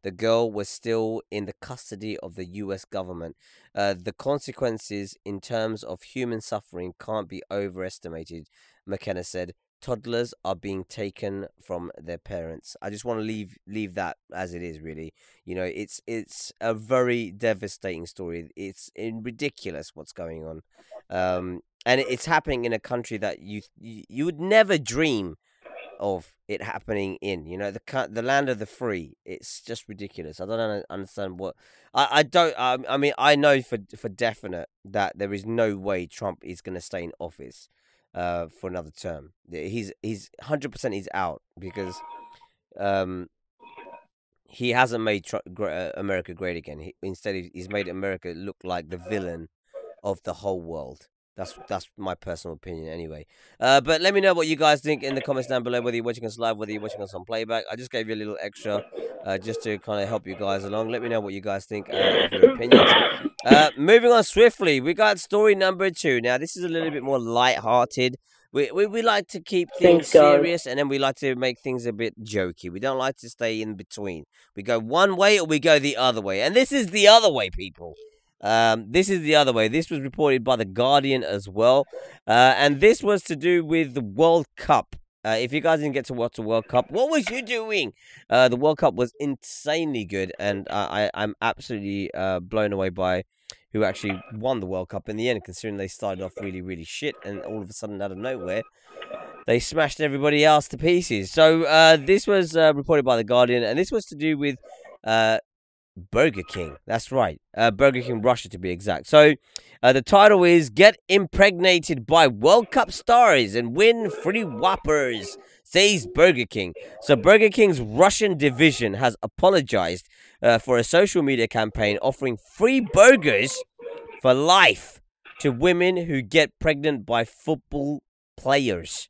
the girl was still in the custody of the U.S. government. The consequences in terms of human suffering can't be overestimated, McKenna said. Toddlers are being taken from their parents. I just want to leave that as it is, really. You know, it's a very devastating story. It's ridiculous what's going on. And it's happening in a country that you would never dream of it happening in, you know, the land of the free. It's just ridiculous. I don't understand what I don't. I mean, I know for definite that there is no way Trump is going to stay in office for another term. He's 100% he's out because he hasn't made America great again. Instead, he's made America look like the villain of the whole world. That's my personal opinion anyway. But let me know what you guys think in the comments down below, whether you're watching us live, whether you're watching us on playback. I just gave you a little extra just to kind of help you guys along. Let me know what you guys think of your opinions. Moving on swiftly, we got story number 2. Now, this is a little bit more light-hearted. We like to keep things serious, and then we like to make things a bit jokey. We don't like to stay in between. We go one way or we go the other way. And this is the other way, people. This is the other way. This was reported by The Guardian as well. And this was to do with the World Cup. If you guys didn't get to watch the World Cup, what was you doing? The World Cup was insanely good. And I'm absolutely blown away by who actually won the World Cup in the end, considering they started off really, really shit. And all of a sudden, out of nowhere, they smashed everybody else to pieces. So this was reported by The Guardian. And this was to do with Burger King. That's right. Burger King Russia, to be exact. So the title is Get Impregnated by World Cup Stars and Win Free Whoppers, says Burger King. So Burger King's Russian division has apologized for a social media campaign offering free burgers for life to women who get pregnant by football players.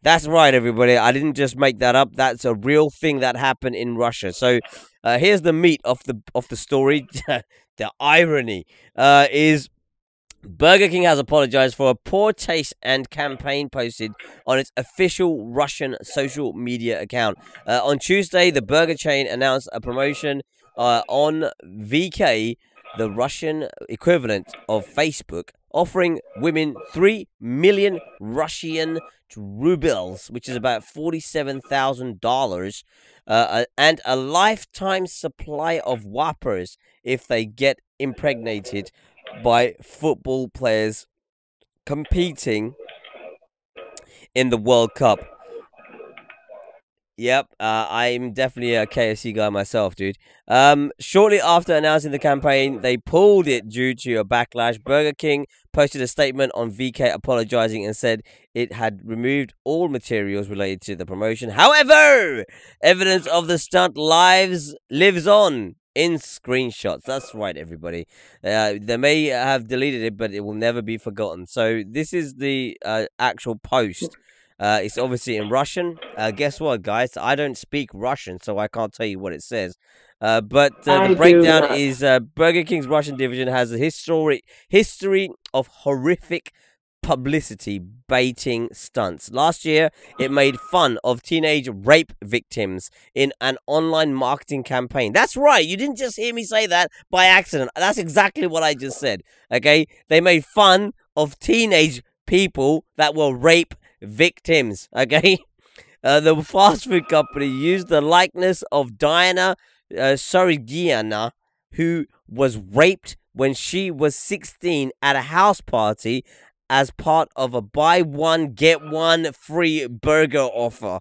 That's right, everybody. I didn't just make that up. That's a real thing that happened in Russia. So here's the meat of the story. The irony is Burger King has apologized for a poor taste and campaign posted on its official Russian social media account. On Tuesday, the burger chain announced a promotion on VK, the Russian equivalent of Facebook, offering women 3 million Russian rubles, which is about $47,000, and a lifetime supply of whoppers if they get impregnated by football players competing in the World Cup. Yep, I'm definitely a KFC guy myself, dude. Shortly after announcing the campaign, they pulled it due to a backlash. Burger King posted a statement on VK apologizing and said it had removed all materials related to the promotion. However, evidence of the stunt lives on in screenshots. That's right, everybody. They may have deleted it, but it will never be forgotten. So this is the actual post. It's obviously in Russian. Guess what, guys? I don't speak Russian, so I can't tell you what it says. But the breakdown is Burger King's Russian division has a history of horrific publicity baiting stunts. Last year, it made fun of teenage rape victims in an online marketing campaign. That's right. You didn't just hear me say that by accident. That's exactly what I just said. Okay? They made fun of teenage people that were rape victims. Okay? The fast food company used the likeness of Diana Sorigiana, who was raped when she was 16 at a house party as part of a buy one, get one free burger offer.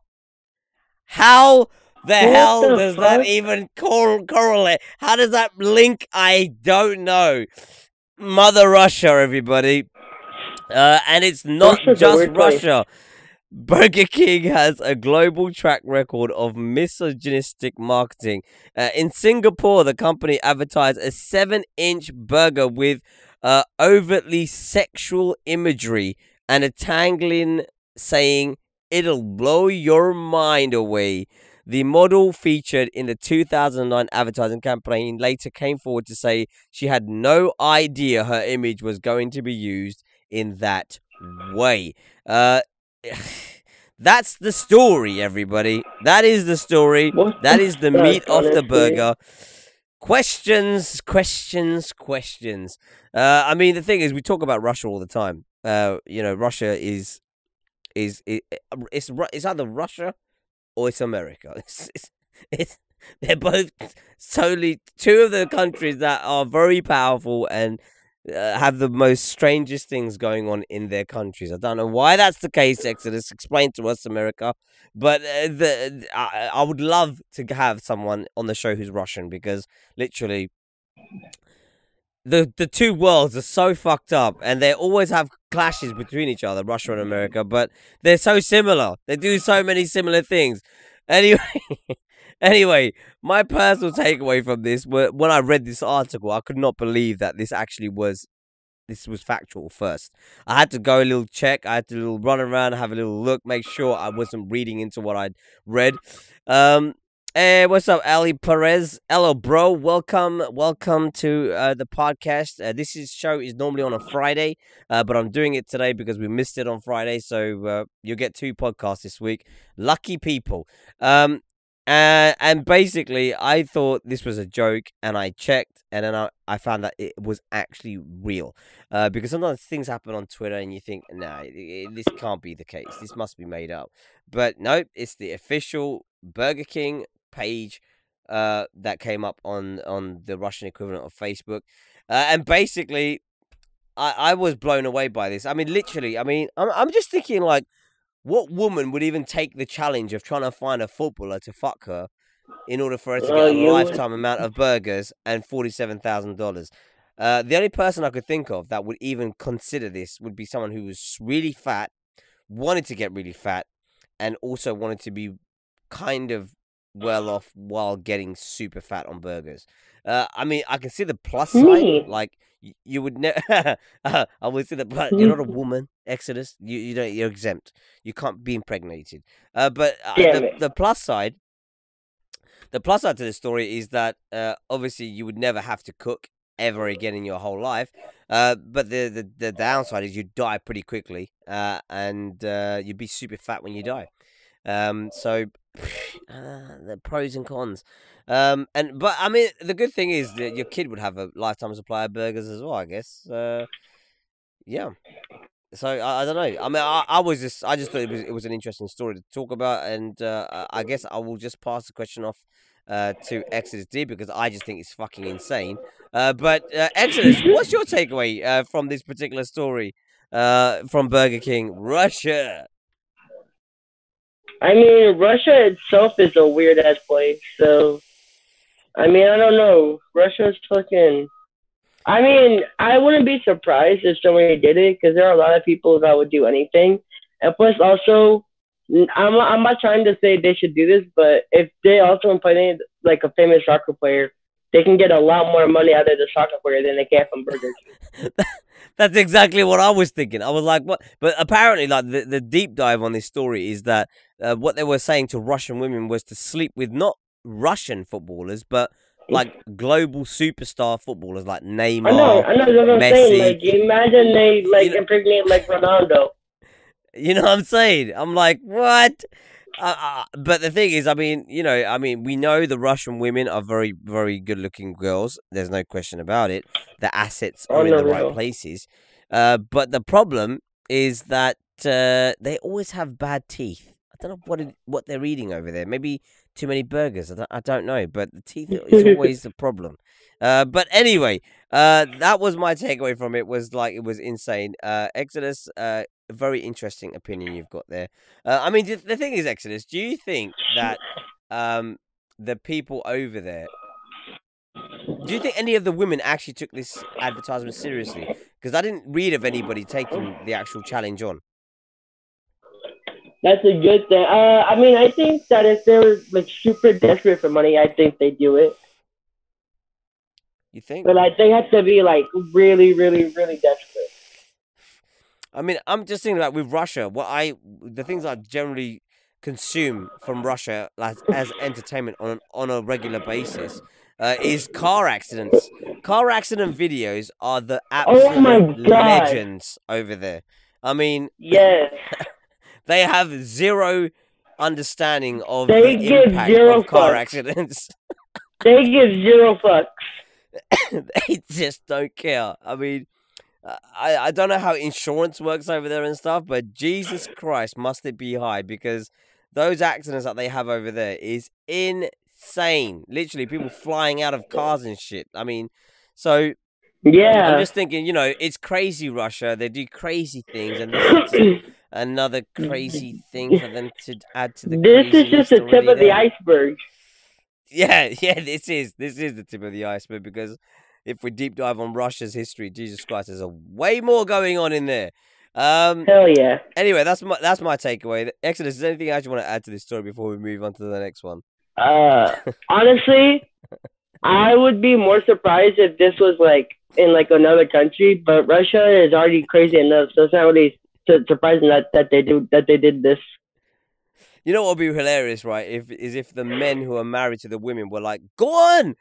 How the hell does that even correlate? How does that link? I don't know. Mother Russia, everybody. And it's not just Russia. Burger King has a global track record of misogynistic marketing. In Singapore, the company advertised a 7-inch burger with overtly sexual imagery and a tagline saying, "It'll blow your mind away." The model featured in the 2009 advertising campaign later came forward to say she had no idea her image was going to be used in that way. That's the story, everybody. That is the story. That is the meat of the burger. Questions. I mean, the thing is, we talk about Russia all the time. Russia is it's either Russia or it's America. They're both solely two of the countries that are very powerful and have the most strangest things going on in their countries. I don't know why that's the case, Exodus. Explain to us, America. But I would love to have someone on the show who's Russian, because literally the two worlds are so fucked up, and they always have clashes between each other, Russia and America, but they're so similar. They do so many similar things. Anyway, my personal takeaway from this, when I read this article, I could not believe that this was factual first. I had to go a little check. I had to little run around, have a little look, make sure I wasn't reading into what I'd read. Hey, what's up, Ali Perez? Hello, bro. Welcome to the podcast. This show is normally on a Friday, but I'm doing it today because we missed it on Friday, so you'll get 2 podcasts this week. Lucky people. And basically, I thought this was a joke, and I checked, and then I found that it was actually real. Because sometimes things happen on Twitter, and you think, nah, this can't be the case. This must be made up. But no, it's the official Burger King page that came up on the Russian equivalent of Facebook. And basically, I was blown away by this. I mean, literally, I'm just thinking, like, what woman would even take the challenge of trying to find a footballer to fuck her in order for her to get a lifetime amount of burgers and $47,000? The only person I could think of that would even consider this would be someone who was really fat, wanted to get really fat, and also wanted to be kind of well off while getting super fat on burgers. I mean, I can see the plus side. Like, you would never. I would say that, but you're not a woman, Exodus. You're exempt. You can't be impregnated. But the plus side. The plus side to the story is that obviously you would never have to cook ever again in your whole life. But the downside is you die pretty quickly, and you'd be super fat when you die. So the pros and cons. But I mean, the good thing is that your kid would have a lifetime supply of burgers as well, I guess. Yeah. So I don't know. I mean, I just thought it was an interesting story to talk about, and I guess I will just pass the question off to Exodus D, because I just think it's fucking insane. But Exodus, what's your takeaway from this particular story from Burger King, Russia? I mean, Russia itself is a weird ass place. So, I mean, I don't know. Russia's fucking. I mean, I wouldn't be surprised if somebody did it, because there are a lot of people that would do anything. And plus, also, I'm not trying to say they should do this, but if they also impregnate like a famous soccer player, they can get a lot more money out of the soccer player than they can from Burger King. That's exactly what I was thinking. I was like, what? But apparently, like, the deep dive on this story is that what they were saying to Russian women was to sleep with not Russian footballers, but like global superstar footballers like Neymar, I know what I'm Messi. saying. Like, imagine they impregnate like Ronaldo. You know what I'm saying? I'm like, what? But the thing is, I mean, we know the Russian women are very, very good-looking girls. There's no question about it. The assets are in the right places. But the problem is that they always have bad teeth. I don't know what they're eating over there. Maybe too many burgers. I don't know. But the teeth is always the problem. But anyway, that was my takeaway from it. Was like, it was insane. Exodus, very interesting opinion you've got there. I mean, the thing is, Exodus, do you think that the people over there, do you think any of the women actually took this advertisement seriously? Because I didn't read of anybody taking the actual challenge on. That's a good thing. I mean, I think that if they were like super desperate for money, I think they do it. You think? But like, they have to be like really, really, really desperate. I mean, I'm just thinking about with Russia, the things I generally consume from Russia as entertainment on a regular basis is car accidents. Car accident videos are the absolute legends over there. I mean, yes. They have zero understanding of They the give impact zero of car fucks. accidents. They give zero fucks. They just don't care. I mean, I don't know how insurance works over there and stuff, but Jesus Christ, must it be high, because those accidents that they have over there is insane. Literally, people flying out of cars and shit. I mean, so Yeah. I'm just thinking, it's crazy Russia. They do crazy things, and this is just another crazy thing for them to add to the This is just the tip of the iceberg. Yeah, this is the tip of the iceberg, because if we deep dive on Russia's history, Jesus Christ, there's a way more going on in there. Hell yeah. Anyway, that's my takeaway. Exodus, is there anything else you want to add to this story before we move on to the next one? Honestly, I would be more surprised if this was like in like another country, but Russia is already crazy enough, so it's not really surprising that they did this. You know what would be hilarious, right? If the men who are married to the women were like, "Go on,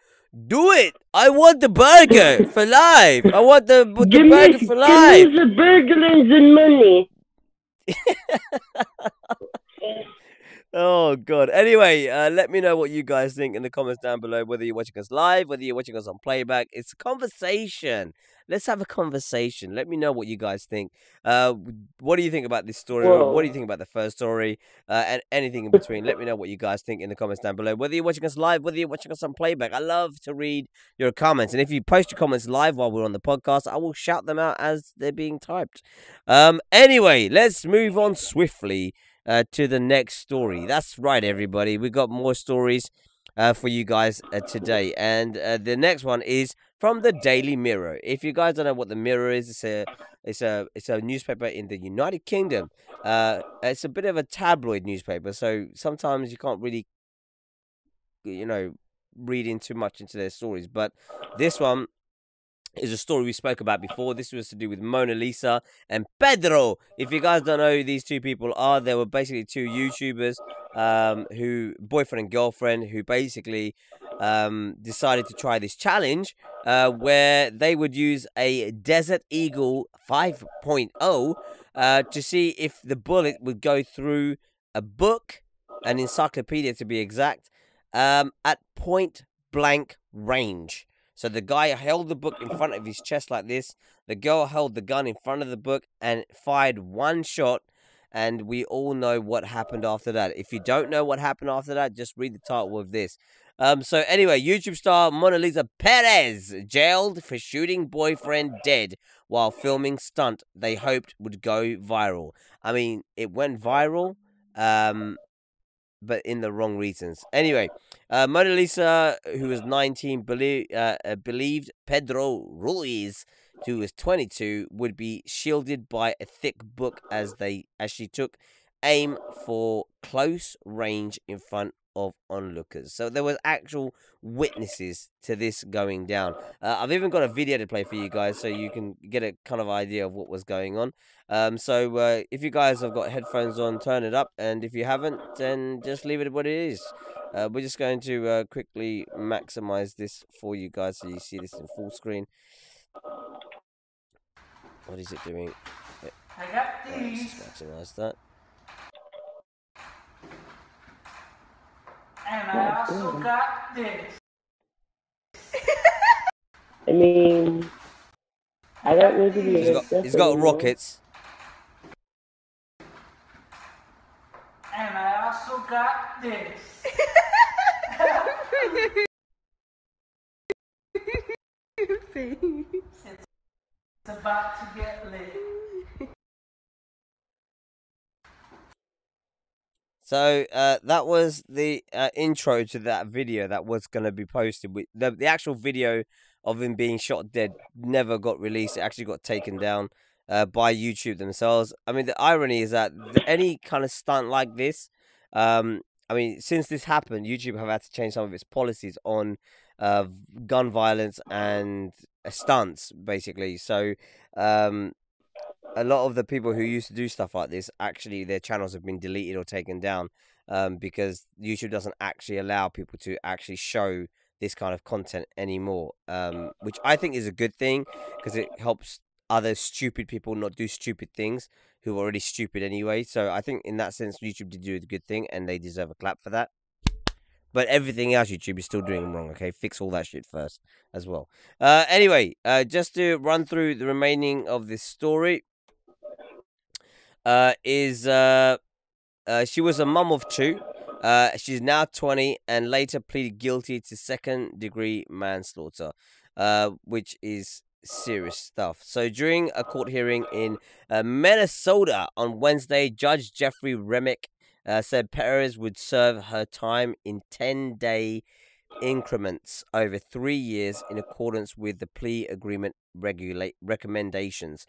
do it! I want the burger for life. I want the burger for life. Give me the burgers and money." Oh God. Anyway, let me know what you guys think in the comments down below. Whether you're watching us live, whether you're watching us on playback, it's a conversation. Let's have a conversation. Let me know what you guys think. What do you think about this story? Whoa. What do you think about the first story? And anything in between. Let me know what you guys think in the comments down below. Whether you're watching us live, whether you're watching us on playback, I love to read your comments. And if you post your comments live while we're on the podcast, I will shout them out as they're being typed. Anyway, let's move on swiftly to the next story. That's right, everybody. We got more stories for you guys today, and the next one is from the Daily Mirror. If you guys don't know what the Mirror is, it's a newspaper in the United Kingdom. It's a bit of a tabloid newspaper, so sometimes you can't really, read in too much into their stories. But this one is a story we spoke about before. This was to do with Mona Lisa and Pedro. If you guys don't know who these two people are, they were basically two YouTubers, boyfriend and girlfriend, who basically decided to try this challenge where they would use a Desert Eagle 5.0 to see if the bullet would go through a book, an encyclopedia to be exact, at point blank range. So the guy held the book in front of his chest like this. The girl held the gun in front of the book and fired one shot. And we all know what happened after that. If you don't know what happened after that, just read the title of this. So anyway, YouTube star Mona Lisa Perez jailed for shooting boyfriend dead while filming stunt they hoped would go viral. I mean, it went viral, but in the wrong reasons. Anyway, Mona Lisa, who was 19, believed Pedro Ruiz, who was 22, would be shielded by a thick book as she took aim for close range in front of onlookers. So there was actual witnesses to this going down. I've even got a video to play for you guys so you can get a kind of idea of what was going on. So if you guys have got headphones on, turn it up, and if you haven't, then just leave it what it is. We're just going to quickly maximize this for you guys so you see this in full screen. What is it doing? I got these. Let's just maximize that. And I also got this. I mean, I don't need to be. He's got rockets. And I also got this. It's about to get lit. So that was the intro to that video that was going to be posted. The actual video of him being shot dead never got released. It actually got taken down by YouTube themselves. I mean, the irony is that any kind of stunt like this, I mean, since this happened, YouTube have had to change some of its policies on gun violence and stunts, basically. So a lot of the people who used to do stuff like this, actually their channels have been deleted or taken down because YouTube doesn't actually allow people to actually show this kind of content anymore, which I think is a good thing because it helps other stupid people not do stupid things who are already stupid anyway. So I think in that sense, YouTube did do a good thing, and they deserve a clap for that. But everything else YouTube is still doing wrong, okay? Fix all that shit first as well. Anyway, just to run through the remaining of this story, she was a mum of 2. She's now 20 and later pleaded guilty to second-degree manslaughter, which is serious stuff. So during a court hearing in Minnesota on Wednesday, Judge Jeffrey Remick said Perez would serve her time in 10-day increments over 3 years in accordance with the plea agreement recommendations.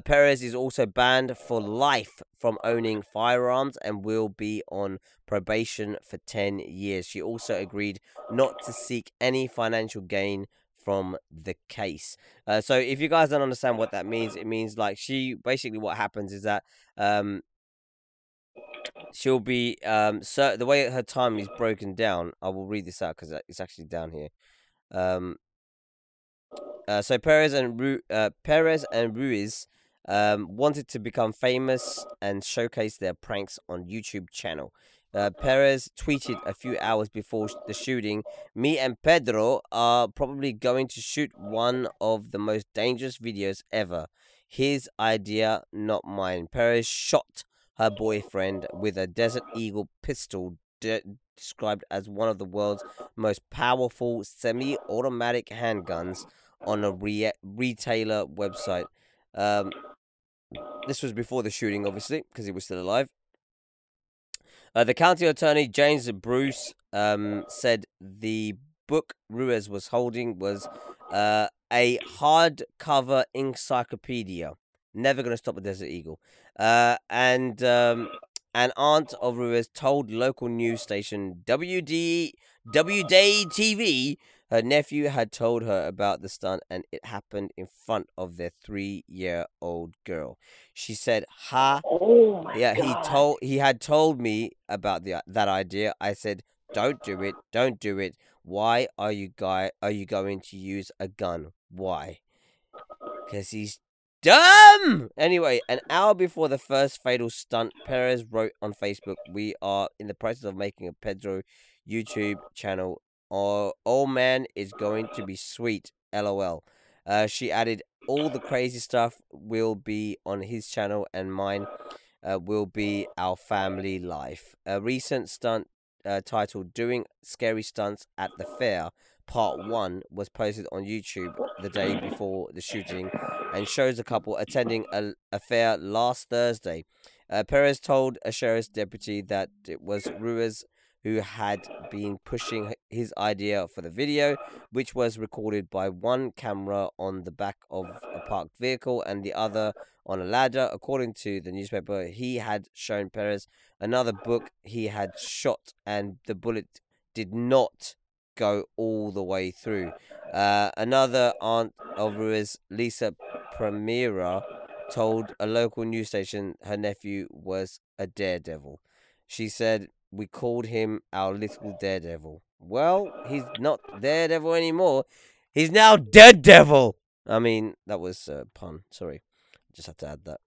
Perez is also banned for life from owning firearms and will be on probation for 10 years. She also agreed not to seek any financial gain from the case. So if you guys don't understand what that means, it means like she basically what happens is that she'll be so the way her time is broken down, I will read this out because it's actually down here. So Perez and Ruiz wanted to become famous and showcase their pranks on YouTube channel. Perez tweeted a few hours before the shooting, "Me and Pedro are probably going to shoot one of the most dangerous videos ever. His idea, not mine." Perez shot her boyfriend with a Desert Eagle pistol, described as one of the world's most powerful semi-automatic handguns, on a retailer website. This was before the shooting, obviously, because he was still alive. The county attorney, James Bruce, said the book Ruiz was holding was a hardcover encyclopedia. Never going to stop a Desert Eagle. And an aunt of Ruiz told local news station WDAY TV her nephew had told her about the stunt and it happened in front of their 3-year-old girl. She said, Oh my God. He had told me about that idea. I said, don't do it. Why are you going to use a gun? Why? Because he's dumb! Anyway, an hour before the first fatal stunt, Perez wrote on Facebook, "We are in the process of making a Pedro YouTube channel. Oh man, it's going to be sweet. LOL." She added, "All the crazy stuff will be on his channel and mine will be our family life." A recent stunt titled "Doing Scary Stunts at the Fair Part 1 was posted on YouTube the day before the shooting and shows a couple attending a fair last Thursday. Perez told a sheriff's deputy that it was Ruiz who had been pushing his idea for the video, which was recorded by one camera on the back of a parked vehicle and the other on a ladder. According to the newspaper, he had shown Perez another book he had shot and the bullet did not go all the way through. Another aunt of Ruiz, Lisa&Pedro, told a local news station her nephew was a daredevil. She said, "We called him our little daredevil." Well, he's not daredevil anymore. He's now dead devil. I mean, that was a pun. Sorry. Just had to add that.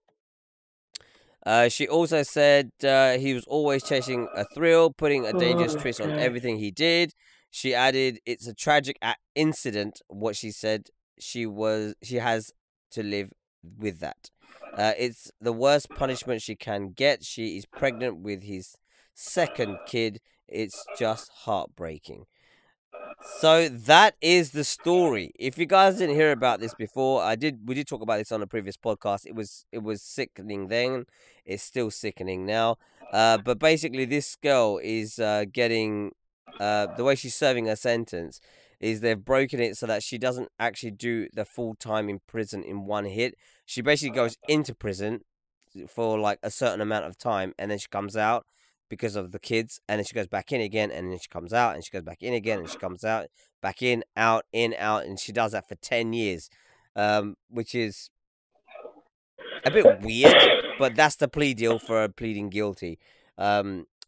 She also said he was always chasing a thrill, putting a dangerous twist on everything he did. She added, "It's a tragic incident." What she said, she has to live with that. It's the worst punishment she can get. She is pregnant with his second kid. It's just heartbreaking. So that is the story. If you guys didn't hear about this before, we did talk about this on a previous podcast. It was sickening then. It's still sickening now. But basically this girl is getting the way she's serving her sentence is they've broken it so that she doesn't actually do the full time in prison in one hit. She basically goes into prison for like a certain amount of time and then she comes out because of the kids, and then she goes back in again, and then she comes out, and she goes back in again, and she comes out, back in, out, and she does that for 10 years, which is a bit weird, but that's the plea deal for her pleading guilty.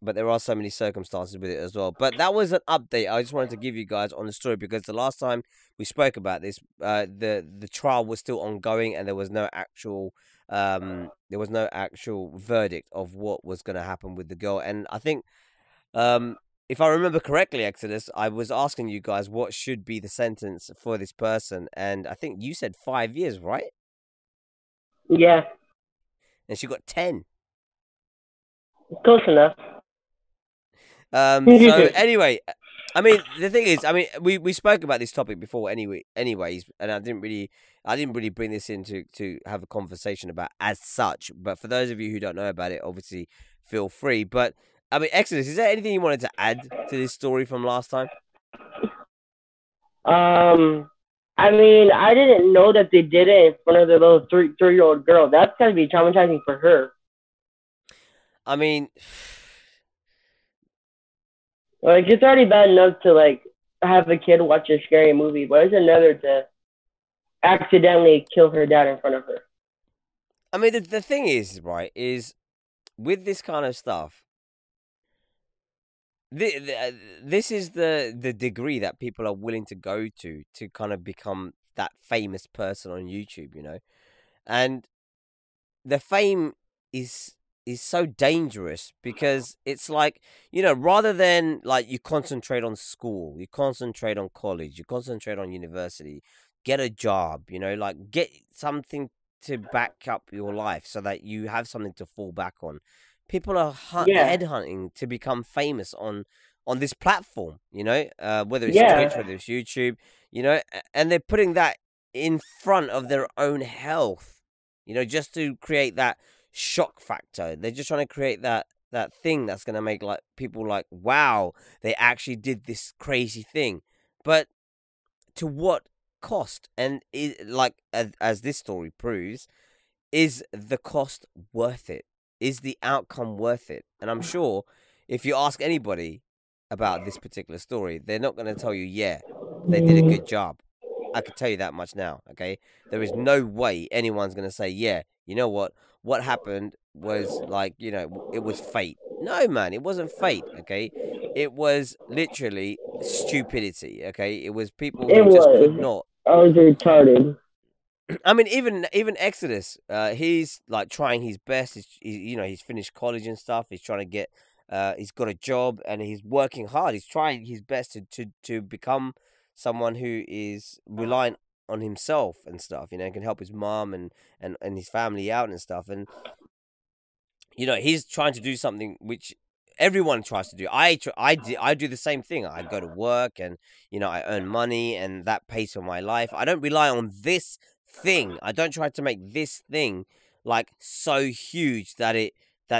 but there are so many circumstances with it as well. But that was an update I just wanted to give you guys on the story, because the last time we spoke about this, the trial was still ongoing, and there was no actual verdict of what was going to happen with the girl. And I think, if I remember correctly, Exodus, I was asking you guys what should be the sentence for this person, and I think you said 5 years, right? Yeah, And she got 10. close enough. So anyway, I mean, the thing is, I mean, we spoke about this topic before anyways, and I didn't really bring this in to have a conversation about as such. But for those of you who don't know about it, obviously feel free. But I mean, Exodus, is there anything you wanted to add to this story from last time? I mean, I didn't know that they did it in front of the little three-year-old girl. That's gotta be traumatizing for her. I mean, like, it's already bad enough to like have a kid watch a scary movie, but it's another to accidentally kill her dad in front of her. I mean, the thing is, right, is with this kind of stuff, this is the degree that people are willing to go to kind of become that famous person on YouTube, you know, and the fame is so dangerous, because it's like, you know, rather than like you concentrate on school, you concentrate on college, you concentrate on university, get a job, you know, like get something to back up your life so that you have something to fall back on. People are headhunting to become famous on this platform, you know, whether it's Twitch, whether it's YouTube, you know, and they're putting that in front of their own health, you know, just to create that shock factor. They're just trying to create that thing that's going to make like people like, wow, they actually did this crazy thing. But to what cost? And like as this story proves, is the cost worth it? Is the outcome worth it? And I'm sure if you ask anybody about this particular story, they're not going to tell you, yeah, they did a good job. I can tell you that much now, okay? There is no way anyone's going to say, yeah, you know what happened was like, you know, it was fate. No, man, it wasn't fate, okay? It was literally stupidity, okay? It was people who just could not. I was retarded. I mean, even Exodus, he's like trying his best. You know, he's finished college and stuff. He's trying to get, he's got a job and he's working hard. He's trying his best to become someone who is reliant on himself and stuff. You know, and can help his mom and his family out and stuff. And you know, he's trying to do something which everyone tries to do. I do the same thing. I go to work and, you know, I earn money and that pays for my life. I don't rely on this thing. I don't try to make this thing like so huge that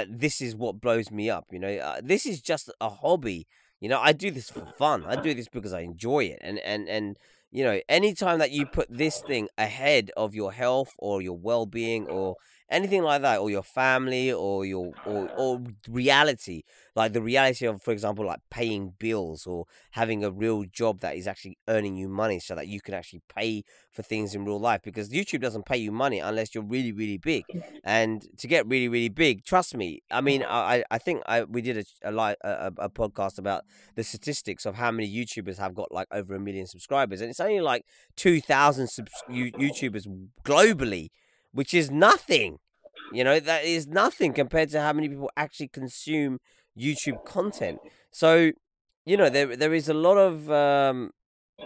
this is what blows me up. You know, this is just a hobby. You know, I do this for fun. I do this because I enjoy it. And you know, anytime that you put this thing ahead of your health or your well-being or anything like that, or your family or your or reality, like the reality of, for example, like paying bills or having a real job that is actually earning you money so that you can actually pay for things in real life, because YouTube doesn't pay you money unless you're really, really big. And to get really, really big, trust me, I mean, I think we did a podcast about the statistics of how many YouTubers have got like over 1 million subscribers, and it's only like 2,000 YouTubers globally, which is nothing. You know, that is nothing compared to how many people actually consume YouTube content. So, you know, there is a lot of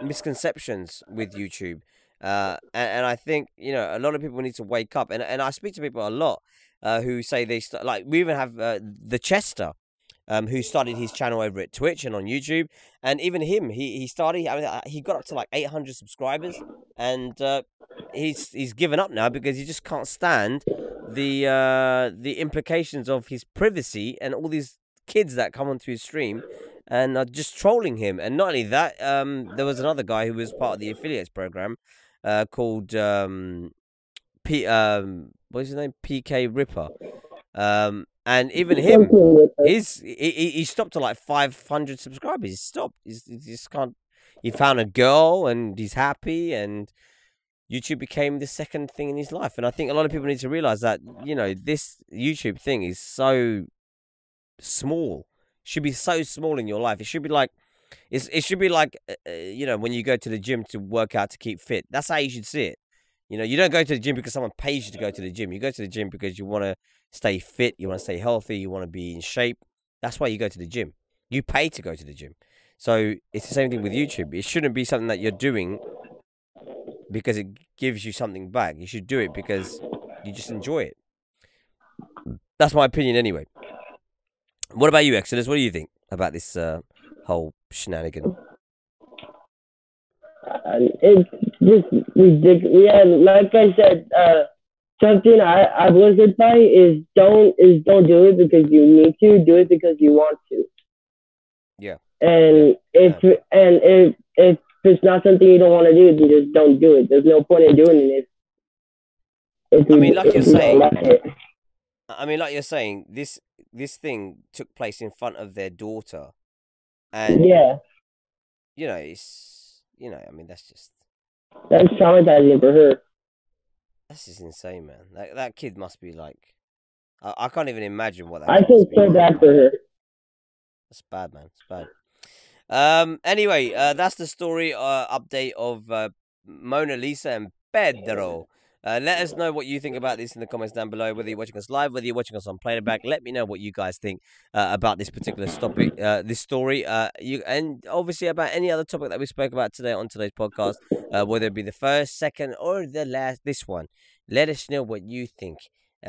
misconceptions with YouTube. And I think, you know, a lot of people need to wake up. And I speak to people a lot who say like, we even have the Chester, who started his channel over at Twitch and on YouTube. And even him, he started, I mean, he got up to like 800 subscribers, and he's given up now because he just can't stand the implications of his privacy and all these kids that come onto his stream and are just trolling him. And not only that, there was another guy who was part of the affiliates program called what's his name, PK Ripper, and even him, he stopped to like 500 subscribers. He stopped. He just can't. He found a girl and he's happy, and YouTube became the second thing in his life. And I think a lot of people need to realize that, you know, this YouTube thing is so small should be so small in your life. It should be like, it should be like, you know, when you go to the gym to work out to keep fit. That's how you should see it. You know, you don't go to the gym because someone pays you to go to the gym. You go to the gym because you want to stay fit, you want to stay healthy, you want to be in shape. That's why you go to the gym. You pay to go to the gym. So it's the same thing with YouTube. It shouldn't be something that you're doing because it gives you something back. You should do it because you just enjoy it. That's my opinion anyway. What about you, Exodus? What do you think about this whole shenanigan? It's just ridiculous. Yeah, like I said, something I've listened by is don't do it because you need to. Do it because you want to. Yeah. And if it's not something you don't want to do, then just don't do it. There's no point in doing it. I mean, like you're saying. I mean, like you're saying, this thing took place in front of their daughter, and yeah, you know, it's, you know, I mean, that's traumatizing for her. That's just insane, man. That kid must be like, I can't even imagine what that. I feel so bad for her. That's bad, man. It's bad. Anyway, that's the story update of Mona Lisa and Pedro. Let us know what you think about this in the comments down below. Whether you're watching us live, whether you're watching us on playback, let me know what you guys think about this particular topic, this story. And obviously about any other topic that we spoke about today on today's podcast, whether it be the first, second, or the last. This one. Let us know what you think.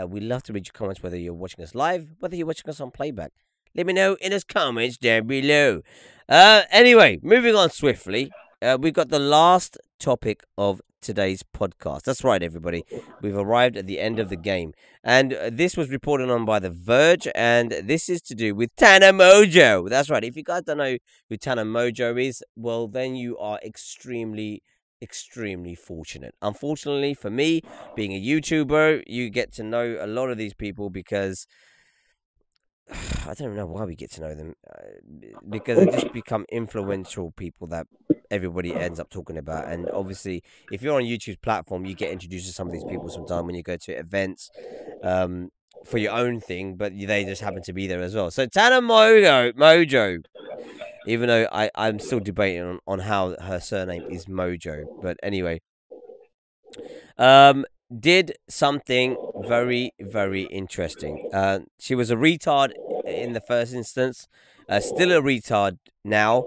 We'd love to read your comments, whether you're watching us live, whether you're watching us on playback. Let me know in the comments down below. Anyway, moving on swiftly. We've got the last topic of today's podcast. That's right, everybody. We've arrived at the end of the game. And this was reported on by The Verge, and this is to do with TanaMojo. That's right. If you guys don't know who TanaMojo is, well, then you are extremely fortunate. Unfortunately for me, being a YouTuber, you get to know a lot of these people because I don't know why we get to know them, because they just become influential people that everybody ends up talking about. And obviously, if you're on YouTube's platform, you get introduced to some of these people sometimes when you go to events for your own thing, but they just happen to be there as well. So TanaMojo, even though I'm still debating on how her surname is Mojo, but anyway, did something very interesting. She was a retard in the first instance, still a retard now,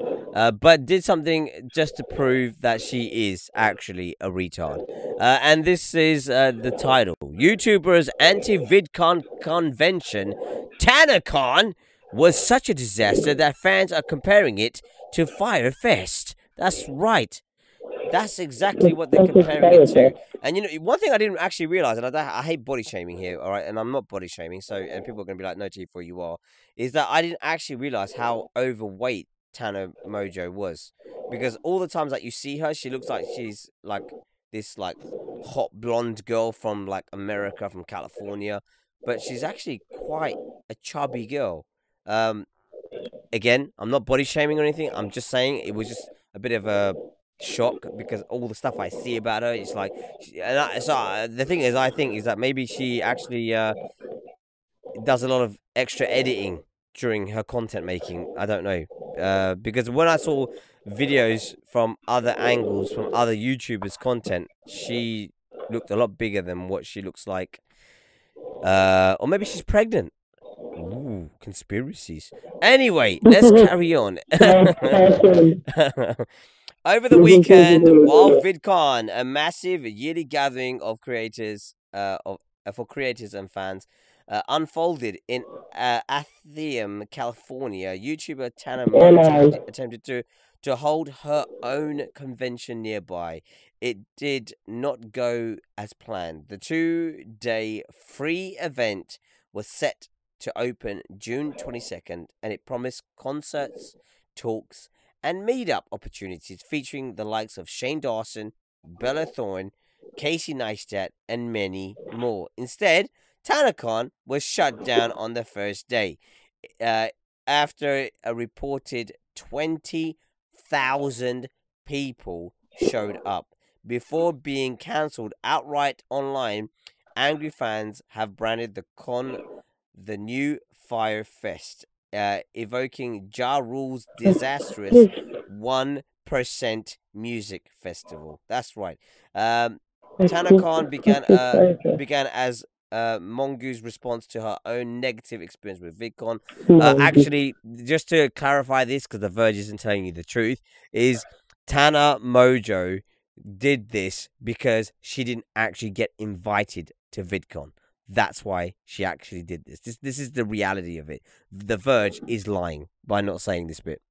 but did something just to prove that she is actually a retard. And this is the title: YouTuber's anti-VidCon convention, TanaCon, was such a disaster that fans are comparing it to Fyre Fest. That's right. That's exactly what they're comparing it to. And, you know, one thing I didn't actually realize, and I hate body shaming here, all right, and I'm not body shaming, so, and people are going to be like, no, T4, you are, is that I didn't actually realize how overweight TanaMojo was. Because all the times that you see her, she looks like she's, like, this, like, hot blonde girl from, like, America, from California. But she's actually quite a chubby girl. Again, I'm not body shaming or anything. I'm just saying it was just a bit of a shock because all the stuff I see about her, it's like, the thing is, I think is that maybe she actually does a lot of extra editing during her content making. I don't know, because when I saw videos from other angles, from other YouTubers' content, she looked a lot bigger than what she looks like. Or maybe she's pregnant. Ooh, conspiracies. Anyway, let's carry on. Over the weekend, while VidCon, a massive yearly gathering of creators, for creators and fans, unfolded in Anaheim, California, YouTuber TanaMojo attempted to hold her own convention nearby. It did not go as planned. The 2-day free event was set to open June 22nd, and it promised concerts, talks, and meet-up opportunities featuring the likes of Shane Dawson, Bella Thorne, Casey Neistat, and many more. Instead, TanaCon was shut down on the first day after a reported 20,000 people showed up. Before being cancelled outright online, angry fans have branded the con the new Fyre Fest. evoking Ja Rule's disastrous 1% music festival. That's right. TanaCon began as Mongoose response to her own negative experience with VidCon. Actually, just to clarify this, because The Verge isn't telling you the truth, is Tana Mojo did this because she didn't actually get invited to VidCon. That's why she actually did this. This is the reality of it. The Verge is lying by not saying this bit.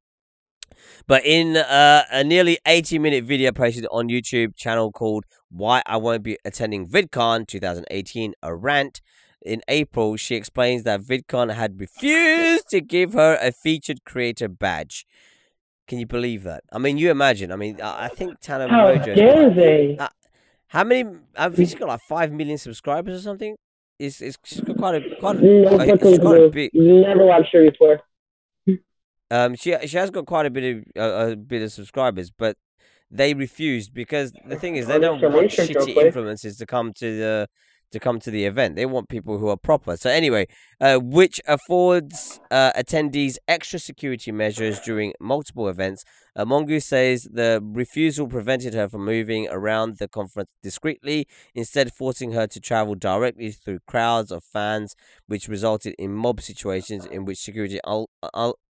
But in a nearly 80-minute video posted on YouTube channel called Why I Won't Be Attending VidCon 2018, a rant, in April, she explains that VidCon had refused to give her a featured creator badge. Can you believe that? I mean, you imagine. I mean, I think Tana Mojo... how many... I think she's got like 5 million subscribers or something. She's got quite a big... Never watched her before. She has got quite a bit of subscribers, but they refused because the thing is they don't want shitty influencers to come to the event. They want people who are proper. So anyway, which affords attendees extra security measures during multiple events. Mongoose says the refusal prevented her from moving around the conference discreetly, instead forcing her to travel directly through crowds of fans, which resulted in mob situations in which security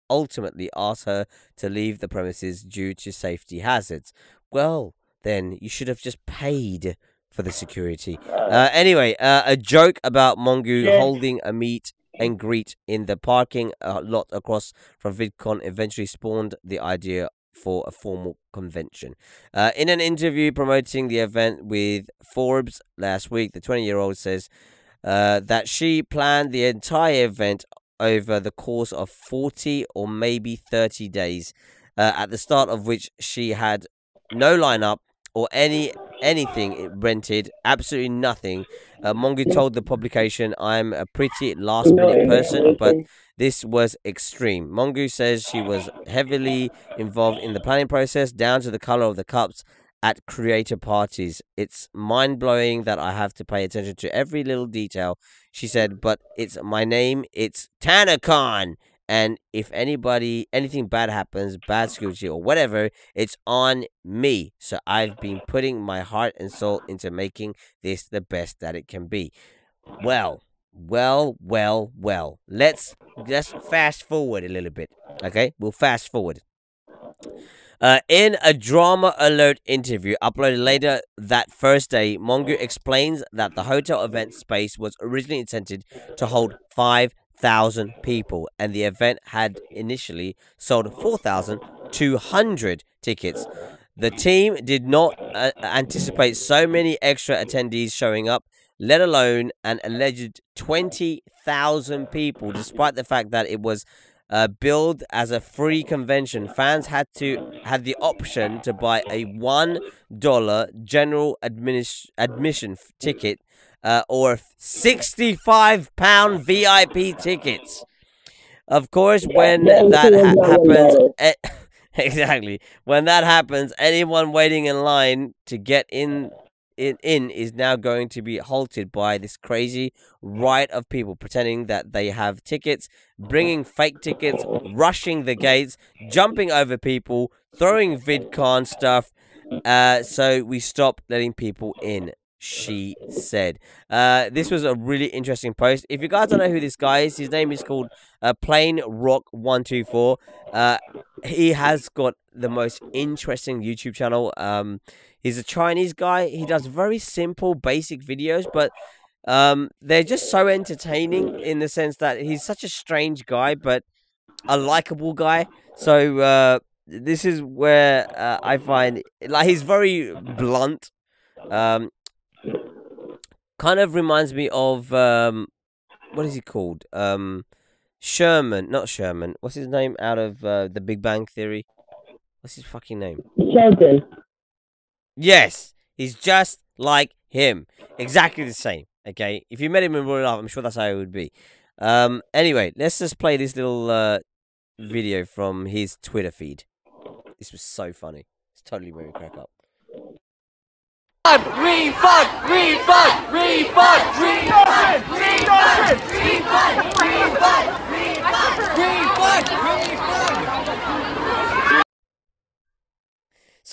ultimately asked her to leave the premises due to safety hazards. Well, then you should have just paid for the security. Anyway, a joke about Mongoose holding a meet and greet in the parking lot across from VidCon eventually spawned the idea for a formal convention. In an interview promoting the event with Forbes last week, the 20-year-old says that she planned the entire event over the course of 40 or maybe 30 days, at the start of which she had no lineup or anything rented, absolutely nothing. Mongoose told the publication, "I'm a pretty last-minute person, but this was extreme." Mongoose says she was heavily involved in the planning process, down to the color of the cups at creator parties. "It's mind-blowing that I have to pay attention to every little detail," she said, "but it's my name, it's TanaCon, and if anything bad happens, bad security or whatever, it's on me. So I've been putting my heart and soul into making this the best that it can be." Well. Let's just fast forward a little bit, okay? We'll fast forward. In a Drama Alert interview uploaded later that first day, Mongoose explains that the hotel event space was originally intended to hold 5,000 people, and the event had initially sold 4,200 tickets. The team did not anticipate so many extra attendees showing up, let alone an alleged 20,000 people, despite the fact that it was billed as a free convention. Fans had the option to buy a $1 general admission ticket or £65 VIP tickets. Of course, when that happens, exactly, when that happens, anyone waiting in line to get in is now going to be halted by this crazy riot of people pretending that they have tickets, bringing fake tickets, rushing the gates, jumping over people, throwing VidCon stuff. So we stopped letting people in, she said. This was a really interesting post. If you guys don't know who this guy is, his name is called Plain Rock 124. He has got the most interesting YouTube channel. He's a Chinese guy. He does very simple, basic videos, but they're just so entertaining in the sense that he's such a strange guy, but a likable guy. So this is where I find, like, he's very blunt. Kind of reminds me of what is he called? Sherman, not Sherman. What's his name out of The Big Bang Theory? What's his fucking name? Sheldon. Yes, he's just like him. Exactly the same. Okay, if you met him in real life, I'm sure that's how it would be. Anyway, let's just play this little video from his Twitter feed. This was so funny. It's totally made me crack up. Refund!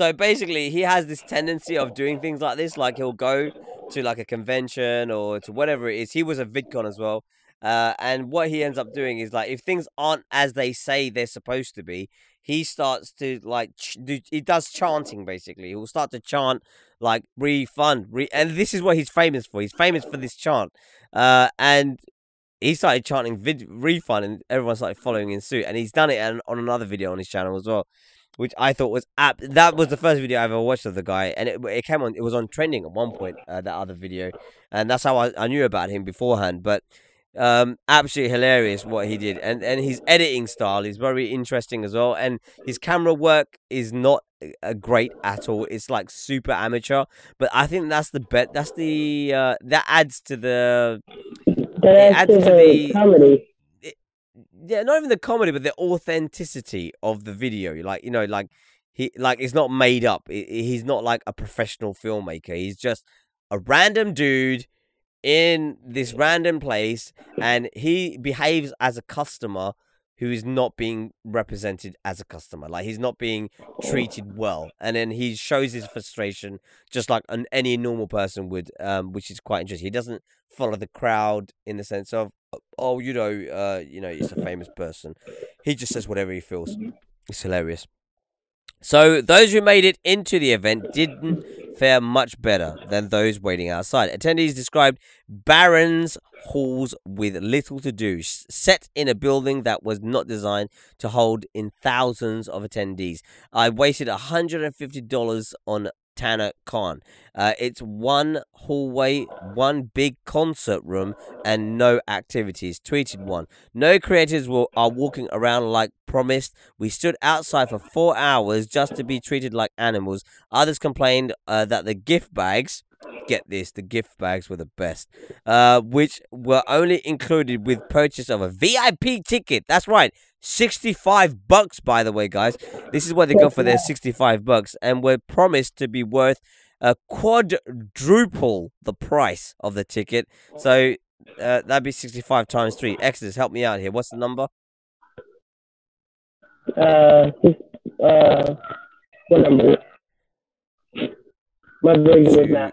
So basically, he has this tendency of doing things like this. Like he'll go to like a convention or to whatever it is. He was a VidCon as well. And what he ends up doing is like if things aren't as they say they're supposed to be, he starts to like he does chanting basically. He'll start to chant like refund, and this is what he's famous for. He's famous for this chant. And he started chanting refund, and everyone started following in suit. And he's done it on another video on his channel as well, which I thought was that was the first video I ever watched of the guy, and it came on. It was on trending at one point. That other video, and that's how I knew about him beforehand. But absolutely hilarious what he did, and his editing style is very interesting as well. And his camera work is not great at all. It's like super amateur, but I think that's the bet. That's the that adds to the. That adds to the comedy. Yeah, not even the comedy, but the authenticity of the video. Like, you know, like it's not made up. He's not like a professional filmmaker. He's just a random dude in this random place, and he behaves as a customer who is not being represented as a customer. Like, he's not being treated well, and then he shows his frustration just like any normal person would, which is quite interesting. He doesn't follow the crowd in the sense of, oh, you know, it's a famous person. He just says whatever he feels. It's hilarious. So those who made it into the event didn't fare much better than those waiting outside. Attendees described barren halls with little to do, set in a building that was not designed to hold in thousands of attendees. I wasted $150 on TanaCon. It's one hallway, one big concert room, and no activities. Tweeted one. No creators are walking around like promised. We stood outside for 4 hours just to be treated like animals. Others complained that the gift bags, get this, the gift bags were the best, which were only included with purchase of a VIP ticket. That's right. $65, by the way, guys. This is what they got for their $65, and were promised to be worth a quadruple the price of the ticket. So that'd be 65 times 3. Exodus, help me out here. What's the number? What number? My very good with that.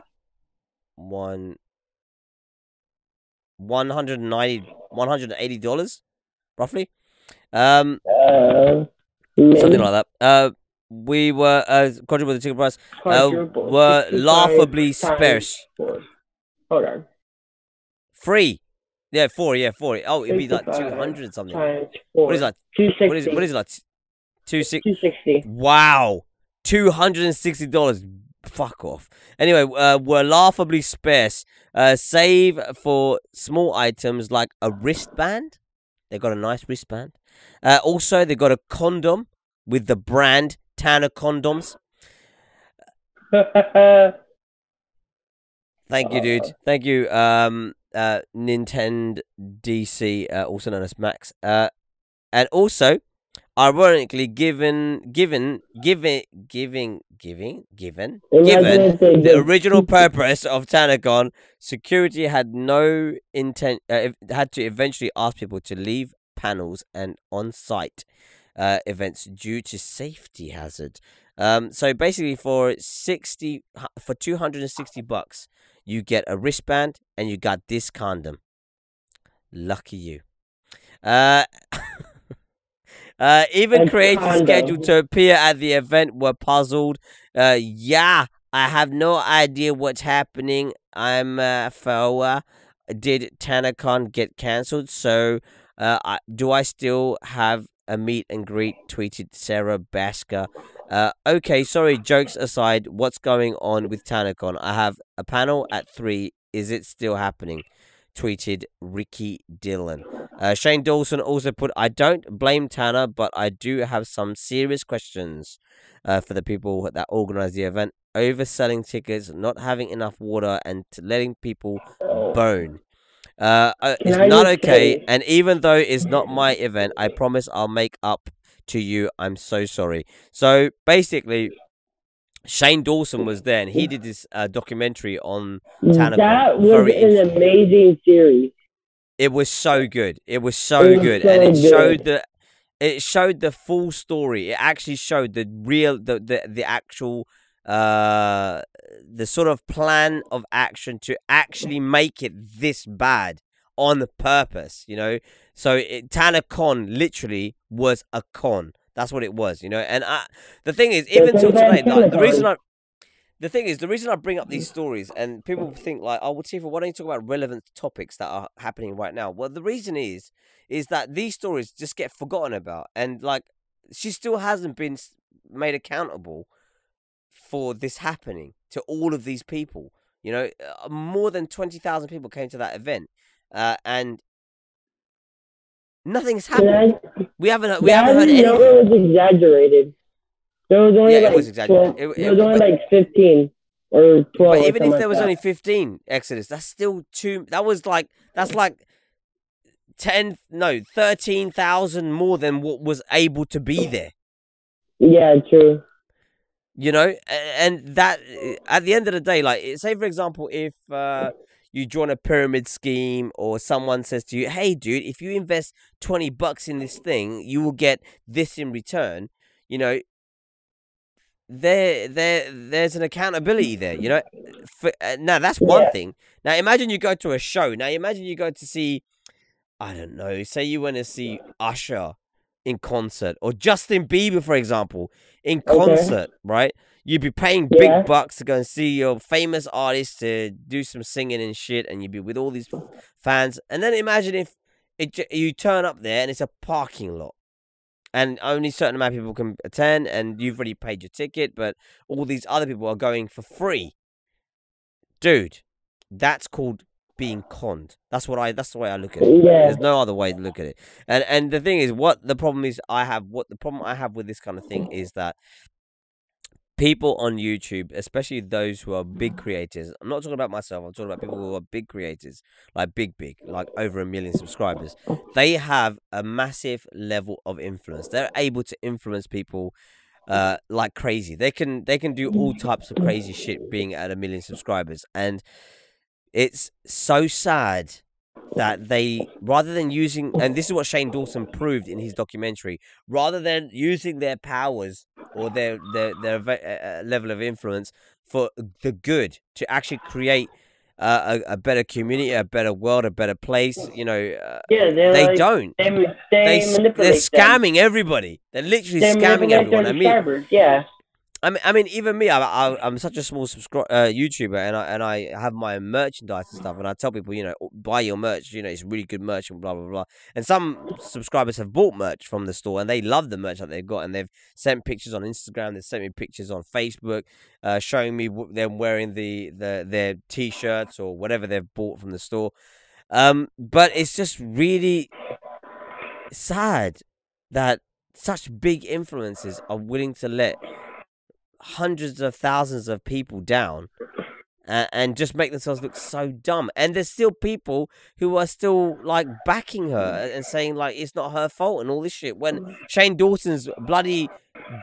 $180 roughly. Something like that. We were quadruple the ticket price. Were laughably sparse. Hold on. 3. Yeah, 4. Yeah, 4. Oh, it'd be like 200 something. What is that? 260. What is it like? 260. Wow, $260. Fuck off. Anyway, were laughably sparse, save for small items like a wristband. They got a nice wristband. Also, they got a condom with the brand Tana Condoms. Thank you, dude. Thank you, Nintendo DC, also known as Max. And also, ironically, given the original purpose of TanaCon, security had no intent. Had to eventually ask people to leave panels and on-site events due to safety hazard. So basically, for $260, you get a wristband and you got this condom. Lucky you. Even creators scheduled to appear at the event were puzzled. Yeah, I have no idea what's happening. I'm for. Did TanaCon get cancelled? So, do I still have a meet and greet? Tweeted Sarah Basker. Okay, sorry, jokes aside, what's going on with TanaCon? I have a panel at 3. Is it still happening? Tweeted Ricky Dillon. Shane Dawson also put, I don't blame Tana, but I do have some serious questions for the people that organize the event. Overselling tickets, not having enough water, and letting people bone. It's not okay, and even though it's not my event, I promise I'll make up to you. I'm so sorry. So basically, Shane Dawson was there, and he did this documentary on TanaCon. That was an amazing series. It was so good. It was so good, and it showed it showed the full story. It actually showed the real, the actual, the sort of plan of action to actually make it this bad on purpose, you know. So TanaCon literally was a con. That's what it was, you know. And the thing is, even till today, like, the reason I bring up these stories, and people think like, oh, well, Tifa, why don't you talk about relevant topics that are happening right now? Well, the reason is that these stories just get forgotten about, and like, she still hasn't been made accountable for this happening to all of these people. You know, more than 20,000 people came to that event, and nothing's happened. We haven't heard anything. It was exaggerated. There was only it was exaggerated. There was only like 15 or 12. But even if there was only 15, Exodus, that's still that's like 13,000 more than what was able to be there. Yeah, true. You know, and that, at the end of the day, like, say for example, if you join a pyramid scheme, or someone says to you, hey dude, if you invest $20 in this thing, you will get this in return, you know, there's an accountability there, you know. Now that's one thing. Now imagine you go to a show. Now imagine you go to see, I don't know, say you want to see Usher in concert, or Justin Bieber, for example, in concert, right? You'd be paying big bucks to go and see your famous artist to do some singing and shit, and you'd be with all these fans. And then imagine if you turn up there and it's a parking lot, and only a certain amount of people can attend, and you've already paid your ticket, but all these other people are going for free. Dude, that's called being conned. That's the way I look at it. There's no other way to look at it. And the thing is, what the problem I have with this kind of thing is that people on YouTube, especially those who are big creators, I'm not talking about myself, I'm talking about people who are big creators, like big, like over 1 million subscribers. They have a massive level of influence. They're able to influence people like crazy. They can do all types of crazy shit being at 1 million subscribers. And it's so sad that they, rather than using, and this is what Shane Dawson proved in his documentary, rather than using their powers or their level of influence for the good, to actually create a better community, a better world, a better place, you know, they don't. They're scamming everybody. They're literally scamming everyone. I mean, even me, I'm such a small YouTuber, and I have my merchandise and stuff, and I tell people, you know, buy your merch, you know, it's really good merch and blah, blah, blah. And some subscribers have bought merch from the store, and they love the merch that they've got, and they've sent pictures on Instagram, they've sent me pictures on Facebook, showing me them wearing their t-shirts or whatever they've bought from the store. But it's just really sad that such big influencers are willing to let hundreds of thousands of people down and just make themselves look so dumb. And there's still people who are still like backing her and saying like it's not her fault and all this shit, when Shane Dawson's bloody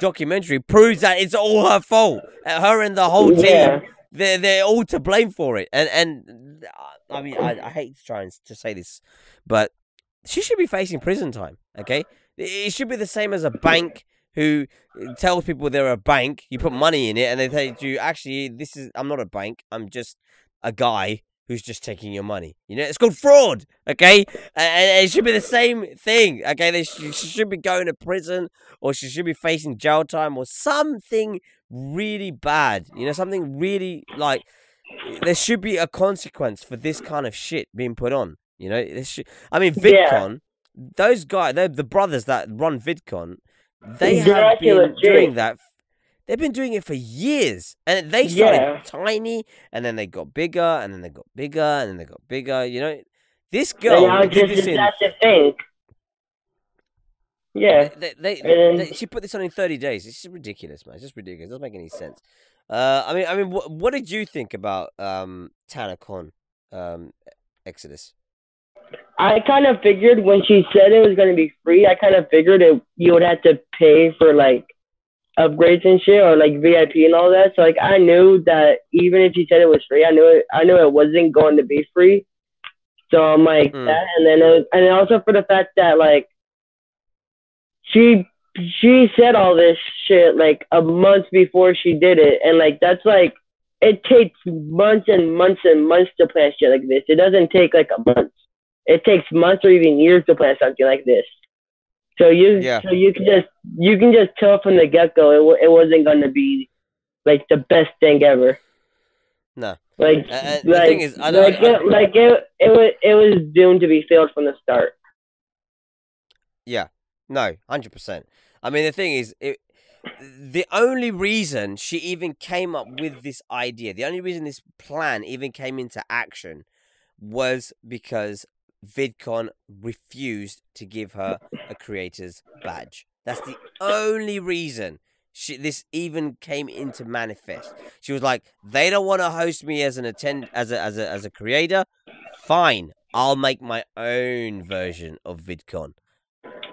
documentary proves that it's all her fault. Her and the whole team, they're all to blame for it. And I mean, I hate to try and to say this, but she should be facing prison time. Okay, it should be the same as a bank who tells people they're a bank. You put money in it, and they tell you, actually, I'm not a bank. I'm just a guy who's just taking your money. You know, it's called fraud, okay? And it should be the same thing, okay? She should be going to prison, or she should be facing jail time, or something really bad. You know, something really, like, there should be a consequence for this kind of shit being put on. You know, I mean, VidCon, those guys, they're the brothers that run VidCon. They have been doing that. They've been doing it for years, and they started tiny, and then they got bigger, and then they got bigger, and then they got bigger. You know, this girl did this in. That's the thing. Yeah, she put this on in 30 days. It's just ridiculous, man. It's just ridiculous. It doesn't make any sense. I mean, what did you think about TanaCon, Exodus? I kind of figured when she said it was going to be free, I kind of figured you would have to pay for like upgrades and shit, or like VIP and all that. So like I knew that even if she said it was free, I knew it wasn't going to be free. So I'm like that, and then and also for the fact that like she said all this shit like a month before she did it, and like that's like it takes months and months and months to plan shit like this. It doesn't take like a month. It takes months or even years to plan something like this. So you can just tell from the get go it wasn't gonna be like the best thing ever. No. Like the thing is, it was doomed to be failed from the start. Yeah. No, 100%. I mean, the thing is, the only reason she even came up with this idea, the only reason this plan even came into action was because VidCon refused to give her a creator's badge. That's the only reason this even came into manifest. She was like, they don't want to host me as a creator. Fine, I'll make my own version of VidCon.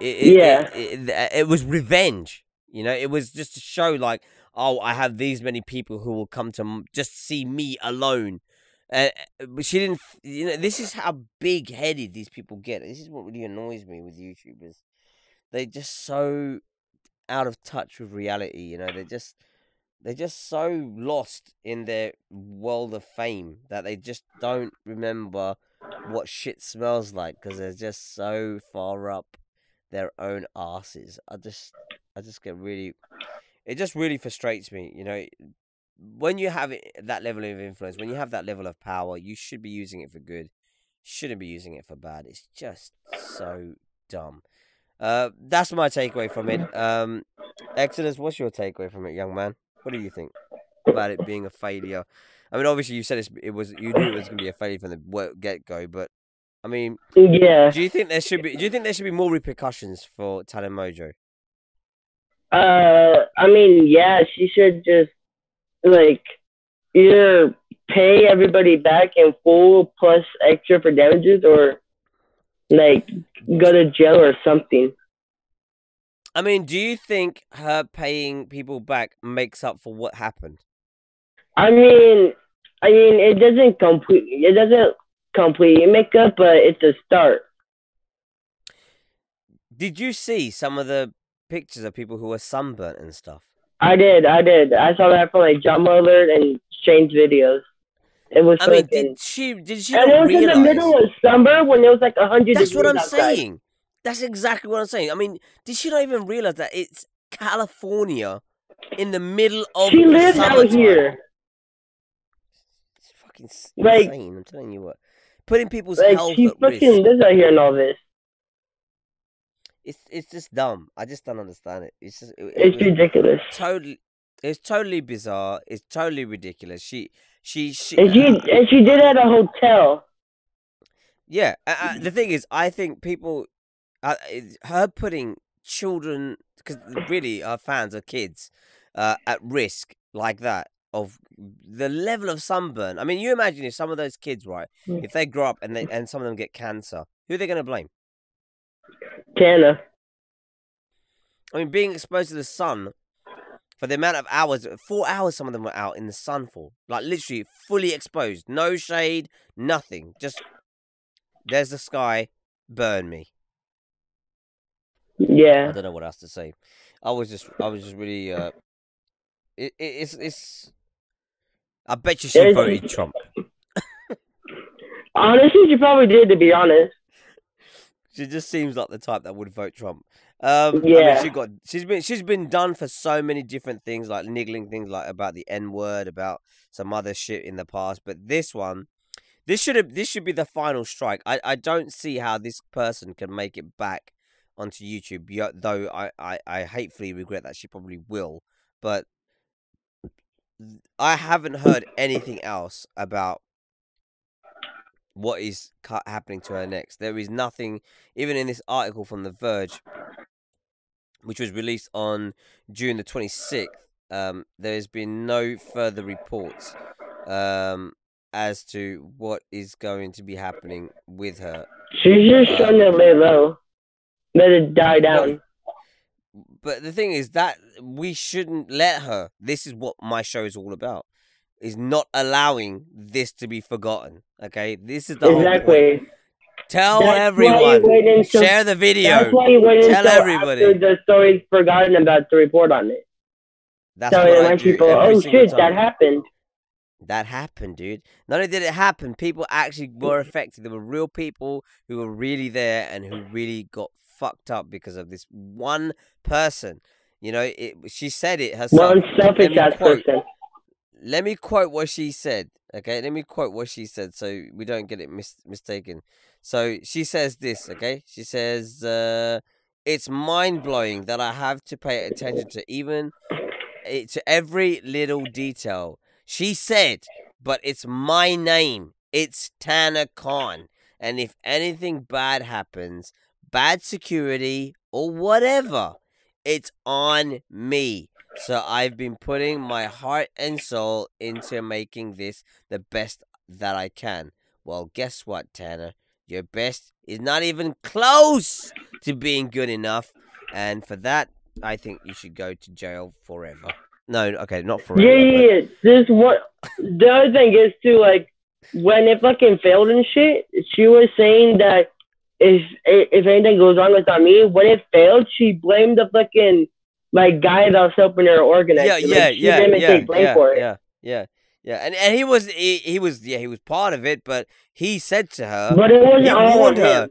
It was revenge. You know, it was just to show like, oh, I have these many people who will come to just see me alone. But she didn't, you know, this is how big-headed these people get. This is what really annoys me with YouTubers. They're just so out of touch with reality, you know. They're just so lost in their world of fame that they just don't remember what shit smells like because they're just so far up their own asses. I just get really, it just really frustrates me, you know. When you have that level of influence, when you have that level of power, you should be using it for good. Shouldn't be using it for bad. It's just so dumb. That's my takeaway from it. Exodus, what's your takeaway from it, young man? What do you think about it being a failure? I mean, obviously you said you knew it was going to be a failure from the get-go, but I mean, yeah. Do you think there should be more repercussions for TanaMojo? I mean, yeah, she should just like either pay everybody back in full plus extra for damages, or like go to jail or something. I mean, do you think her paying people back makes up for what happened? I mean, it doesn't completely make up, but it's a start. Did you see some of the pictures of people who were sunburnt and stuff? I did. I saw that from like Jump Alert and Shane's videos. It was. I mean, did she and not realize? And it was in the middle of summer when it was like 100 degrees That's what I'm outside. saying. That's exactly what I'm saying. I mean, did she not even realize that it's California in the middle of She lives out here. It's fucking like, insane. I'm telling you what. Putting people's like, health she at fucking risk. lives out here and all this. It's just dumb. I just don't understand it. It's just it's ridiculous. It's totally bizarre. It's totally ridiculous. She and she did it at a hotel. Yeah. The thing is, I think people, her putting children, because really our fans are kids, at risk like that of the level of sunburn. I mean, you imagine if some of those kids, right, if they grow up and some of them get cancer, who are they going to blame? Tana. I mean, being exposed to the sun for the amount of hours, 4 hours some of them were out in the sun for. Like, literally fully exposed. No shade, nothing. Just, there's the sky, burn me. Yeah. I don't know what else to say. I was just really, it's, I bet you she voted Trump. Honestly, she probably did, to be honest. She just seems like the type that would vote Trump. Yeah. I mean, she's been done for so many different things, like niggling things like about the N-word, about some other shit in the past. But this one, this should be the final strike. I don't see how this person can make it back onto YouTube, though I hatefully regret that she probably will. But I haven't heard anything else about what is happening to her next. There is nothing, even in this article from The Verge, which was released on June the 26th, there has been no further reports as to what is going to be happening with her. She's just trying to lay low. Let it die down. But the thing is that we shouldn't let her. This is what my show is all about. Is not allowing this to be forgotten. Okay, this is the whole point. Tell That's everyone. why you wait until- Share the video. That's why you wait Tell until everybody. after the story's forgotten about to report on it. That's So what I remind do people, every oh single shit, time. that happened. That happened, dude. Not only did it happen, people actually were affected. There were real people who were really there and who really got fucked up because of this one person. You know, she said it herself. One selfish ass person. Let me quote what she said. Okay, let me quote what she said so we don't get it mistaken. So she says this, okay? She says, it's mind-blowing that I have to pay attention to every little detail. She said, but it's my name. It's TanaCon. And if anything bad happens, bad security or whatever, it's on me. So I've been putting my heart and soul into making this the best that I can. Well, guess what, Tanner? Your best is not even close to being good enough. And for that, I think you should go to jail forever. No, okay, not forever. Yeah. This what the other thing is too. Like when it fucking failed and shit, she was saying that if anything goes wrong, it's on me. When it failed, she blamed the fucking guy that was helping her organize. Yeah, Yeah. And he was part of it, but he said to her, but it wasn't all of him.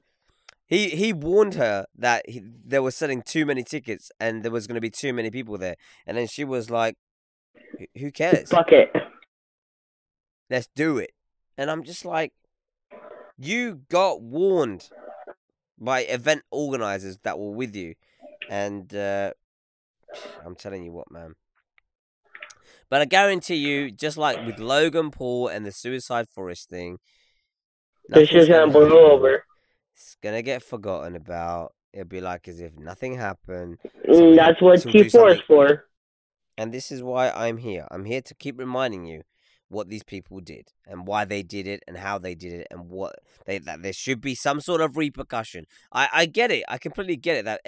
He warned her that they were selling too many tickets and there was going to be too many people there. And then she was like, who cares? Fuck it. Let's do it. And I'm just like, you got warned by event organizers that were with you. And I'm telling you what, man. But I guarantee you, just like with Logan Paul and the Suicide Forest thing, this is going to blow over. It's going to get forgotten about. It'll be like as if nothing happened. That's what T4 is for. And this is why I'm here. I'm here to keep reminding you what these people did and why they did it and how they did it and that there should be some sort of repercussion. I get it. I completely get it that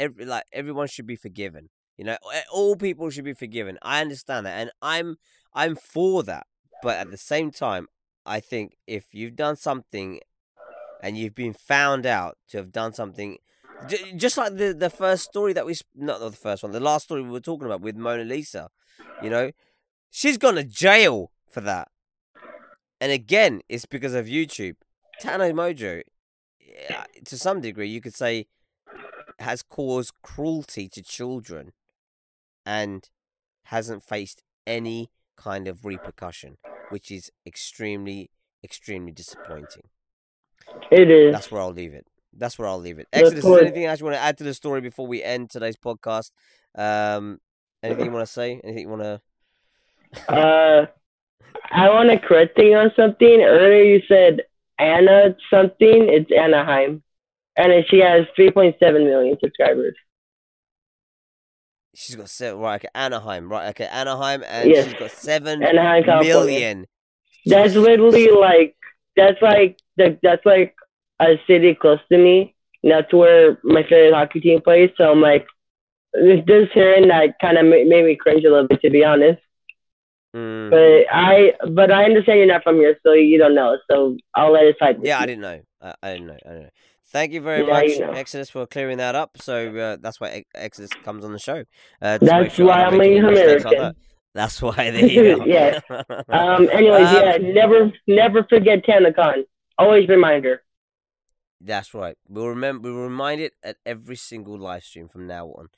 everyone should be forgiven. You know, all people should be forgiven. I understand that, and I'm for that. But at the same time, I think if you've done something and you've been found out to have done something, just like the first story that not the first one, the last story we were talking about with Mona Lisa, you know, she's gone to jail for that. And again, it's because of YouTube. Tana Mojo, to some degree, you could say, has caused cruelty to children and hasn't faced any kind of repercussion, which is extremely, extremely disappointing. It is. That's where I'll leave it. Exodus, is there anything else you want to add to the story before we end today's podcast? Anything you want to say? Anything you want to... I want to correct you on something. Earlier you said Anna something. It's Anaheim. And she has 3.7 million subscribers. She's got 7, right? Okay, Anaheim, right? Okay, Anaheim, and yes. She's got 7 Anaheim, million. That's literally that's like a city close to me. And that's where my favorite hockey team plays. So I'm like, just hearing that kind of made me cringe a little bit, to be honest. But I understand you're not from here, so you don't know. So I'll let it slide. Yeah, I didn't know. I didn't know. Thank you very much, Exodus, for clearing that up. So that's why Exodus comes on the show. That's why I'm an American. That's why there you go. Yeah. Anyways, never forget TanaCon. Always reminder. That's right. We'll remind it at every single live stream from now on.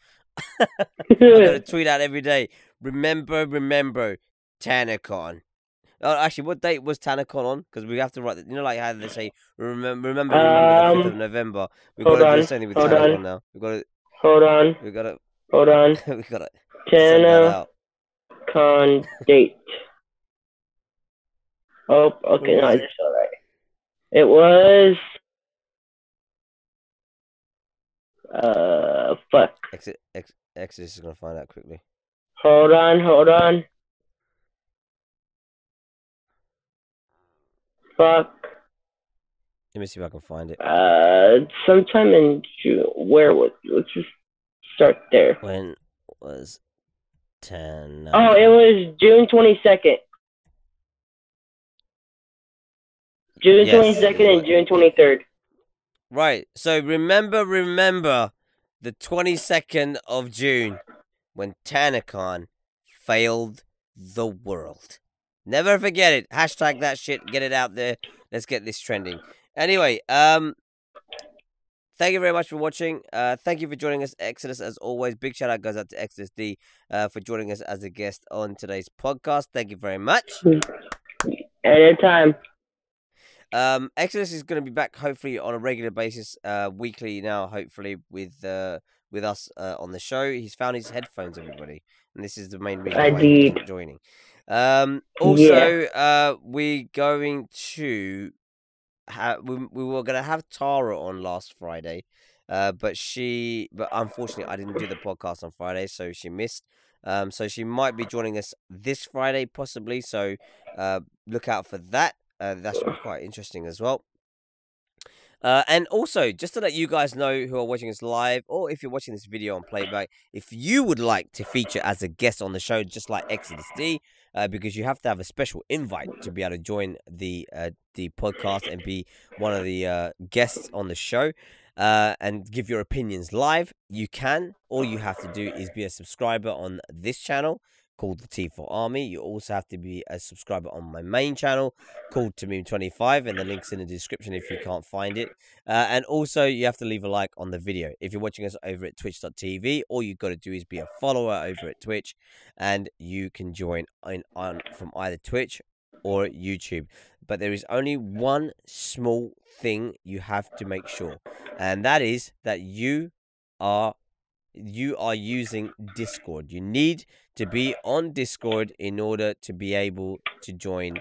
I'm gonna tweet out every day. Remember, TanaCon. Oh, actually, what date was TanaCon on? Because we have to write. You know, like how they say, remember the 5th of November. We've got to do something with TanaCon now. We've got to. Hold on. We got to. Hold on. We got to. TanaCon date. Oh, okay. No, I just saw right. It was. Fuck. Exodus is gonna find out quickly. Hold on. Fuck. Let me see if I can find it. Sometime in June. Let's just start there. When was 10? Oh, it was June 22nd. June 22nd and June 23rd. Right. So remember the 22nd of June when TanaCon failed the world. Never forget it. Hashtag that shit. Get it out there. Let's get this trending. Anyway, thank you very much for watching. Thank you for joining us, Exodus, as always. Big shout out goes out to Exodus D for joining us as a guest on today's podcast. Thank you very much. Anytime. Exodus is going to be back hopefully on a regular basis, weekly now, hopefully with us on the show. He's found his headphones, everybody, and this is the main reason why he's not joining. Also, we're going to we were going to have Tara on last Friday, but unfortunately I didn't do the podcast on Friday, so she missed. So she might be joining us this Friday possibly. So look out for that. That should be quite interesting as well. And also, just to let you guys know who are watching us live, or if you're watching this video on playback, if you would like to feature as a guest on the show, just like Exodus D, because you have to have a special invite to be able to join the podcast and be one of the guests on the show, and give your opinions live, you can. All you have to do is be a subscriber on this channel called the T4 Army. You also have to be a subscriber on my main channel called Tamim25, and the link's in the description if you can't find it. And also, you have to leave a like on the video. If you're watching us over at twitch.tv, all you've got to do is be a follower over at Twitch, and you can join on from either Twitch or YouTube. But there is only one small thing you have to make sure, and that is that you are using Discord. You need to be on Discord in order to be able to join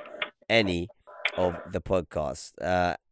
any of the podcasts.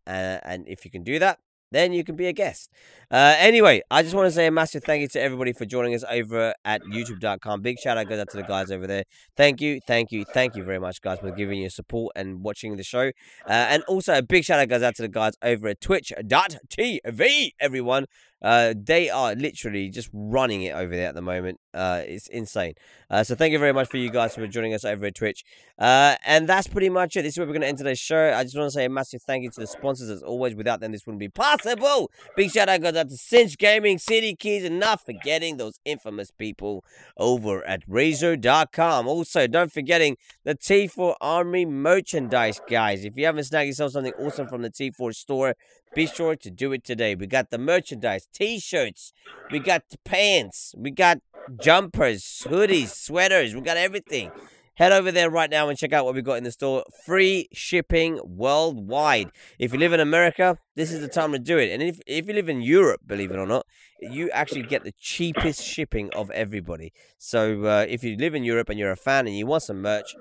And if you can do that, then you can be a guest. Anyway, I just want to say a massive thank you to everybody for joining us over at youtube.com. Big shout out goes out to the guys over there. Thank you very much, guys, for giving your support and watching the show. And also a big shout out goes out to the guys over at twitch.tv, everyone. They are literally just running it over there at the moment. It's insane. So thank you very much for you guys for joining us over at Twitch. And that's pretty much it. This is where we're going to end today's show. I just want to say a massive thank you to the sponsors as always. Without them, this wouldn't be possible. Big shout out goes out to Cinch Gaming, City Keys, and not forgetting those infamous people over at Razor.com. Also, don't forgetting the T4 Army merchandise, guys. If you haven't snagged yourself something awesome from the T4 store, be sure to do it today. We got the merchandise, t-shirts, we got the pants, we got jumpers, hoodies, sweaters, we got everything. Head over there right now and check out what we got in the store. Free shipping worldwide. If you live in America, this is the time to do it. And if you live in Europe, believe it or not, you actually get the cheapest shipping of everybody. So if you live in Europe and you're a fan and you want some merch,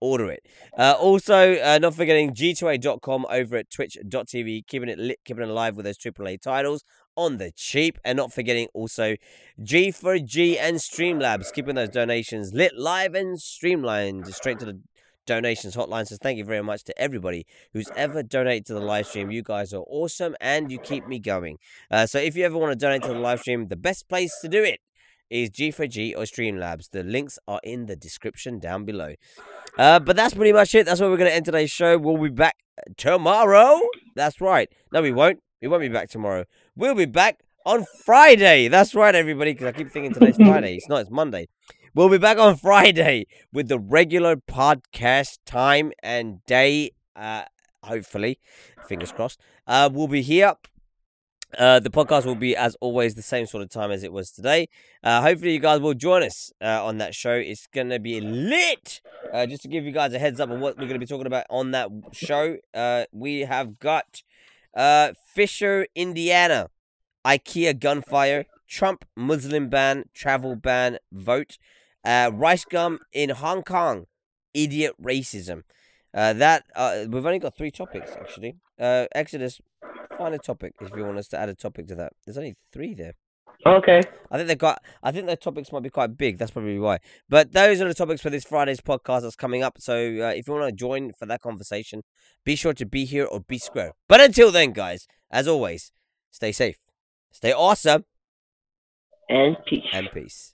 order it. Also, not forgetting G2A.com over at twitch.tv, keeping it lit, keeping it alive with those AAA titles on the cheap. And not forgetting also G4G and Streamlabs, keeping those donations lit, live, and streamlined straight to the donations hotline. So thank you very much to everybody who's ever donated to the live stream. You guys are awesome and you keep me going. So if you ever want to donate to the live stream, the best place to do it is G4G or Streamlabs. The links are in the description down below. But that's pretty much it. That's where we're going to end today's show. We'll be back tomorrow. That's right. No, we won't. We won't be back tomorrow. We'll be back on Friday. That's right, everybody, because I keep thinking today's Friday. It's not. It's Monday. We'll be back on Friday with the regular podcast time and day. Hopefully. Fingers crossed. We'll be here. The podcast will be, as always, the same sort of time as it was today. Hopefully, you guys will join us on that show. It's going to be lit. Just to give you guys a heads up on what we're going to be talking about on that show, we have got Fisher, Indiana, IKEA gunfire, Trump Muslim ban, travel ban, vote, rice gum in Hong Kong, idiot racism. We've only got 3 topics, actually. Exodus, find a topic if you want us to add a topic to that. There's only 3 there. Okay. I think their topics might be quite big. That's probably why. But those are the topics for this Friday's podcast that's coming up. So if you want to join for that conversation, be sure to be here or be square. But until then, guys, as always, stay safe, stay awesome, and peace. And peace.